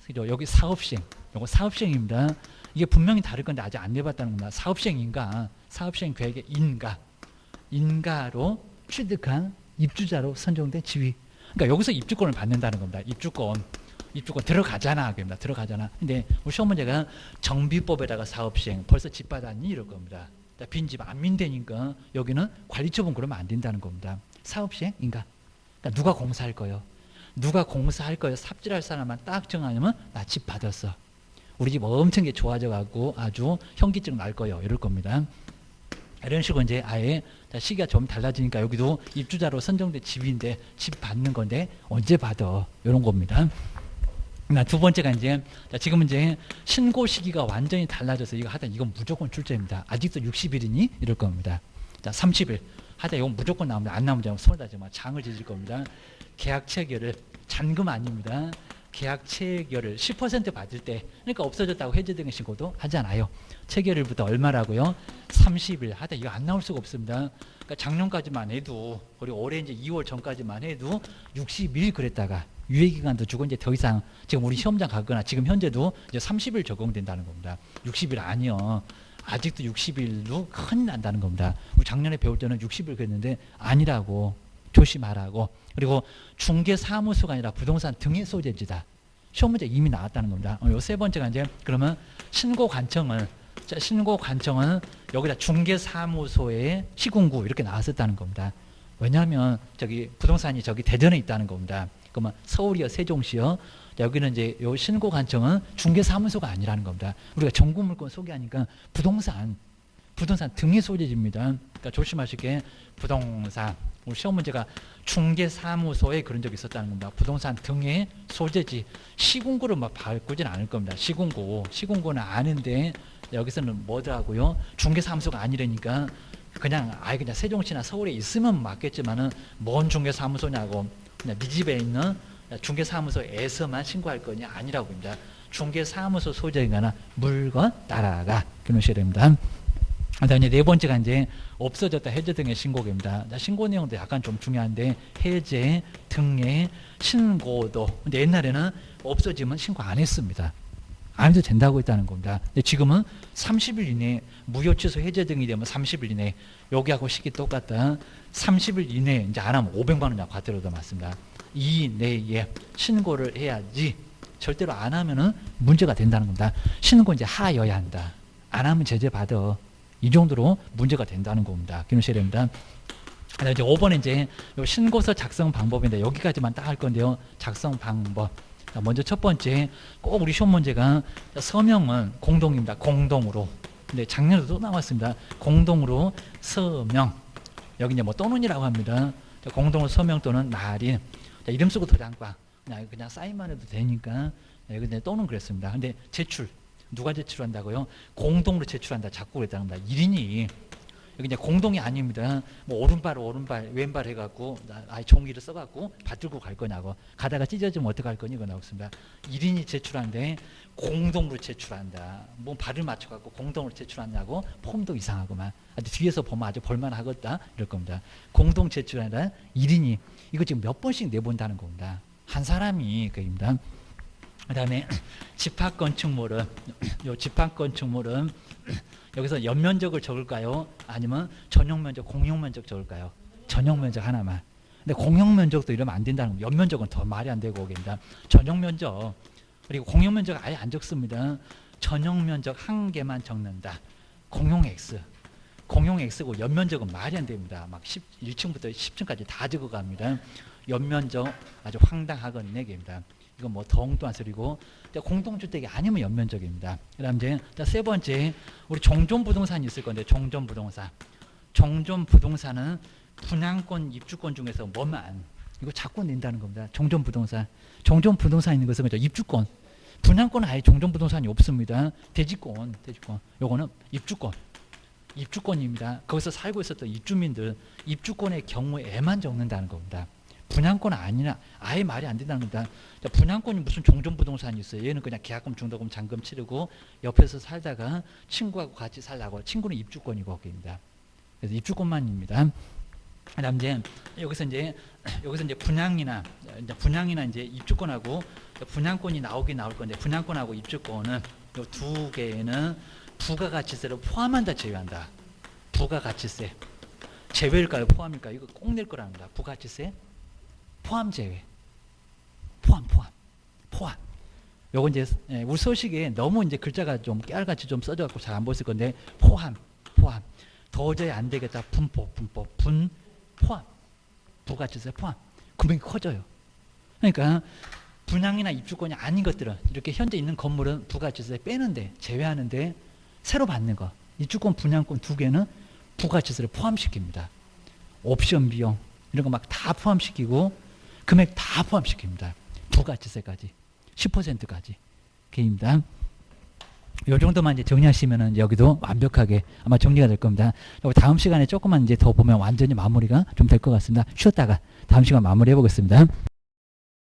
A: 그죠? 여기 사업시행, 요거 사업시행입니다. 이게 분명히 다를 건데 아직 안 내봤다는 겁니다. 사업시행인가, 사업시행 계획의 인가, 인가로 취득한 입주자로 선정된 지위. 그러니까 여기서 입주권을 받는다는 겁니다. 입주권 들어가잖아, 그럽니다. 들어가잖아. 근데 우리 시험 문제가 정비법에다가 사업시행, 벌써 집 받았니? 이럴 겁니다. 빈집 안 민대니까 여기는 관리처분 그러면 안 된다는 겁니다. 사업시행 인가. 그러니까 누가 공사할 거요? 누가 공사할 거요? 삽질할 사람만 딱 정하면 나 집 받았어. 우리 집 엄청 좋아져 갖고 아주 현기증 날 거요. 이럴 겁니다. 이런 식으로 이제 아예 시기가 좀 달라지니까 여기도 입주자로 선정된 집인데 집 받는 건데 언제 받아? 이런 겁니다. 두 번째가 이제 지금 이제 신고 시기가 완전히 달라져서 이거 하다 이건 무조건 출제입니다. 아직도 60일이니? 이럴 겁니다. 자, 30일. 하다 이건 무조건 나옵니다. 안 나오면 손을 다지 장을 지질 겁니다. 계약 체결을 잔금 아닙니다. 계약 체결을 10% 받을 때, 그러니까 없어졌다고 해제 등의 신고도 하잖아요. 체결일부터 얼마라고요? 30일. 하다 이거 안 나올 수가 없습니다. 그러니까 작년까지만 해도, 그리고 올해 이제 2월 전까지만 해도 60일 그랬다가 유예기간도 주고 이제 더 이상 지금 우리 시험장 가거나 지금 현재도 이제 30일 적용된다는 겁니다. 60일 아니요. 아직도 60일도 큰일 난다는 겁니다. 우리 작년에 배울 때는 60일 그랬는데 아니라고, 조심하라고. 그리고 중개사무소가 아니라 부동산 등의 소재지다. 시험 문제 이미 나왔다는 겁니다. 요 세 번째가 이제 그러면 신고관청은 여기다 중개사무소의 시군구 이렇게 나왔었다는 겁니다. 왜냐하면 저기 부동산이 저기 대전에 있다는 겁니다. 그러면 서울이요, 세종시요. 여기는 이제 요 신고관청은 중개사무소가 아니라는 겁니다. 우리가 정보물건 소개하니까 부동산 등의 소재지입니다. 그러니까 조심하시게 부동산. 우리 시험 문제가 중개사무소에 그런 적이 있었다는 겁니다. 부동산 등의 소재지. 시군구를 막 바꾸진 않을 겁니다. 시군구는 아는데 여기서는 뭐더라고요? 중개사무소가 아니라니까 그냥 그냥 세종시나 서울에 있으면 맞겠지만은 뭔 중개사무소냐고 그냥 네 집에 있는 중개사무소에서만 신고할 거냐 아니라고 합니다. 중개사무소 소재거나 물건 따라가 그러셔야 됩니다. 그다음에 네 번째가 이제 없어졌다 해제 등의 신고입니다. 신고 내용도 약간 좀 중요한데 해제 등의 신고도 근데 옛날에는 없어지면 신고 안 했습니다. 안 해도 된다고 했다는 겁니다. 근데 지금은 30일 이내에 무효 취소 해제 등이 되면 30일 이내에 여기하고 시기 똑같다. 30일 이내에 이제 안 하면 500만 원 과태료도 맞습니다. 이 내에 신고를 해야지 절대로 안 하면은 문제가 된다는 겁니다. 신고 이제 하여야 한다. 안 하면 제재 받아. 이 정도로 문제가 된다는 겁니다. 기억하셔야 됩니다. 그다음에 이제 5번에 이제 요 신고서 작성 방법인데 여기까지만 딱 할 건데요. 작성 방법. 먼저 첫 번째 꼭 우리 시험 문제가 서명은 공동입니다. 공동으로. 근데 작년에도 또 나왔습니다. 공동으로 서명. 여기 이제 뭐 또는이라고 합니다. 공동으로 서명 또는 날인. 이름 쓰고 도장과 그냥 사인만 해도 되니까 여기 이제 또는 그랬습니다. 근데 제출. 누가 제출한다고요? 공동으로 제출한다. 자꾸 그랬다는 겁니다. 1인이 여기 이제 공동이 아닙니다. 뭐 오른발 왼발 해갖고 아예 종이를 써갖고 받들고 갈 거냐고 가다가 찢어지면 어떡할 거니 이거 나왔습니다. 1인이 제출하는데 공동으로 제출한다. 뭐 발을 맞춰갖고 공동으로 제출한다고 폼도 이상하고만 뒤에서 보면 아주 볼만하겠다 이럴 겁니다. 공동 제출한다. 1인이 이거 지금 몇 번씩 내본다는 겁니다. 한 사람이 그입니다. 그 다음에 집합건축물은 요 집합건축물은 여기서 연면적을 적을까요? 아니면 전용면적, 공용면적 적을까요? 전용면적 하나만. 근데 공용면적도 이러면 안 된다는 거예요. 연면적은 더 말이 안 되고 오겠습니다. 전용면적 그리고 공용면적 아예 안 적습니다. 전용면적 한 개만 적는다. 공용 X고 연면적은 말이 안 됩니다. 막 1층부터 10층까지 다 적어갑니다. 연면적 아주 황당하건 얘기입니다. 이건 뭐 더 엉뚱한 소리고 공동주택이 아니면 연면적입니다. 그 다음 이제 세 번째 우리 종전부동산이 있을 건데 종전부동산 종전 부동산은 분양권, 입주권 중에서 뭐만 이거 자꾸 낸다는 겁니다. 종전 부동산. 종전 부동산 있는 것은 그죠? 입주권. 분양권은 아예 종전 부동산이 없습니다. 대지권. 요거는 입주권. 입주권입니다. 거기서 살고 있었던 입주민들 입주권의 경우에만 적는다는 겁니다. 분양권 아니나 아예 말이 안 된다는 겁니다. 자, 분양권이 무슨 종전 부동산이 있어요. 얘는 그냥 계약금, 중도금, 잔금 치르고 옆에서 살다가 친구하고 같이 살라고. 친구는 입주권이고 거기입니다. 그래서 입주권만입니다. 그다음 이제 여기서 이제 분양이나 이제 입주권하고 분양권이 나오긴 나올 건데 분양권하고 입주권은 이 두 개는 부가가치세를 포함한다, 제외한다. 부가가치세 제외일까요, 포함일까요? 이거 꼭 낼 거랍니다. 부가가치세 포함 제외. 포함. 요거 이제 우리 서식에 너무 이제 글자가 좀 깨알같이 좀 써져 갖고 잘 안 보였을 건데 포함. 도저히 안 되겠다. 분 포함. 부가가치세 포함. 금액이 커져요. 그러니까 분양이나 입주권이 아닌 것들은 이렇게 현재 있는 건물은 부가가치세 빼는데 제외하는데 새로 받는 거 입주권, 분양권 두 개는 부가가치세를 포함시킵니다. 옵션 비용 이런 거 막 다 포함시키고 금액 다 포함시킵니다. 부가가치세까지 10%까지 개입니다. 이 정도만 이제 정리하시면은 여기도 완벽하게 아마 정리가 될 겁니다. 다음 시간에 조금만 이제 더 보면 완전히 마무리가 좀 될 것 같습니다. 쉬었다가 다음 시간 마무리해 보겠습니다.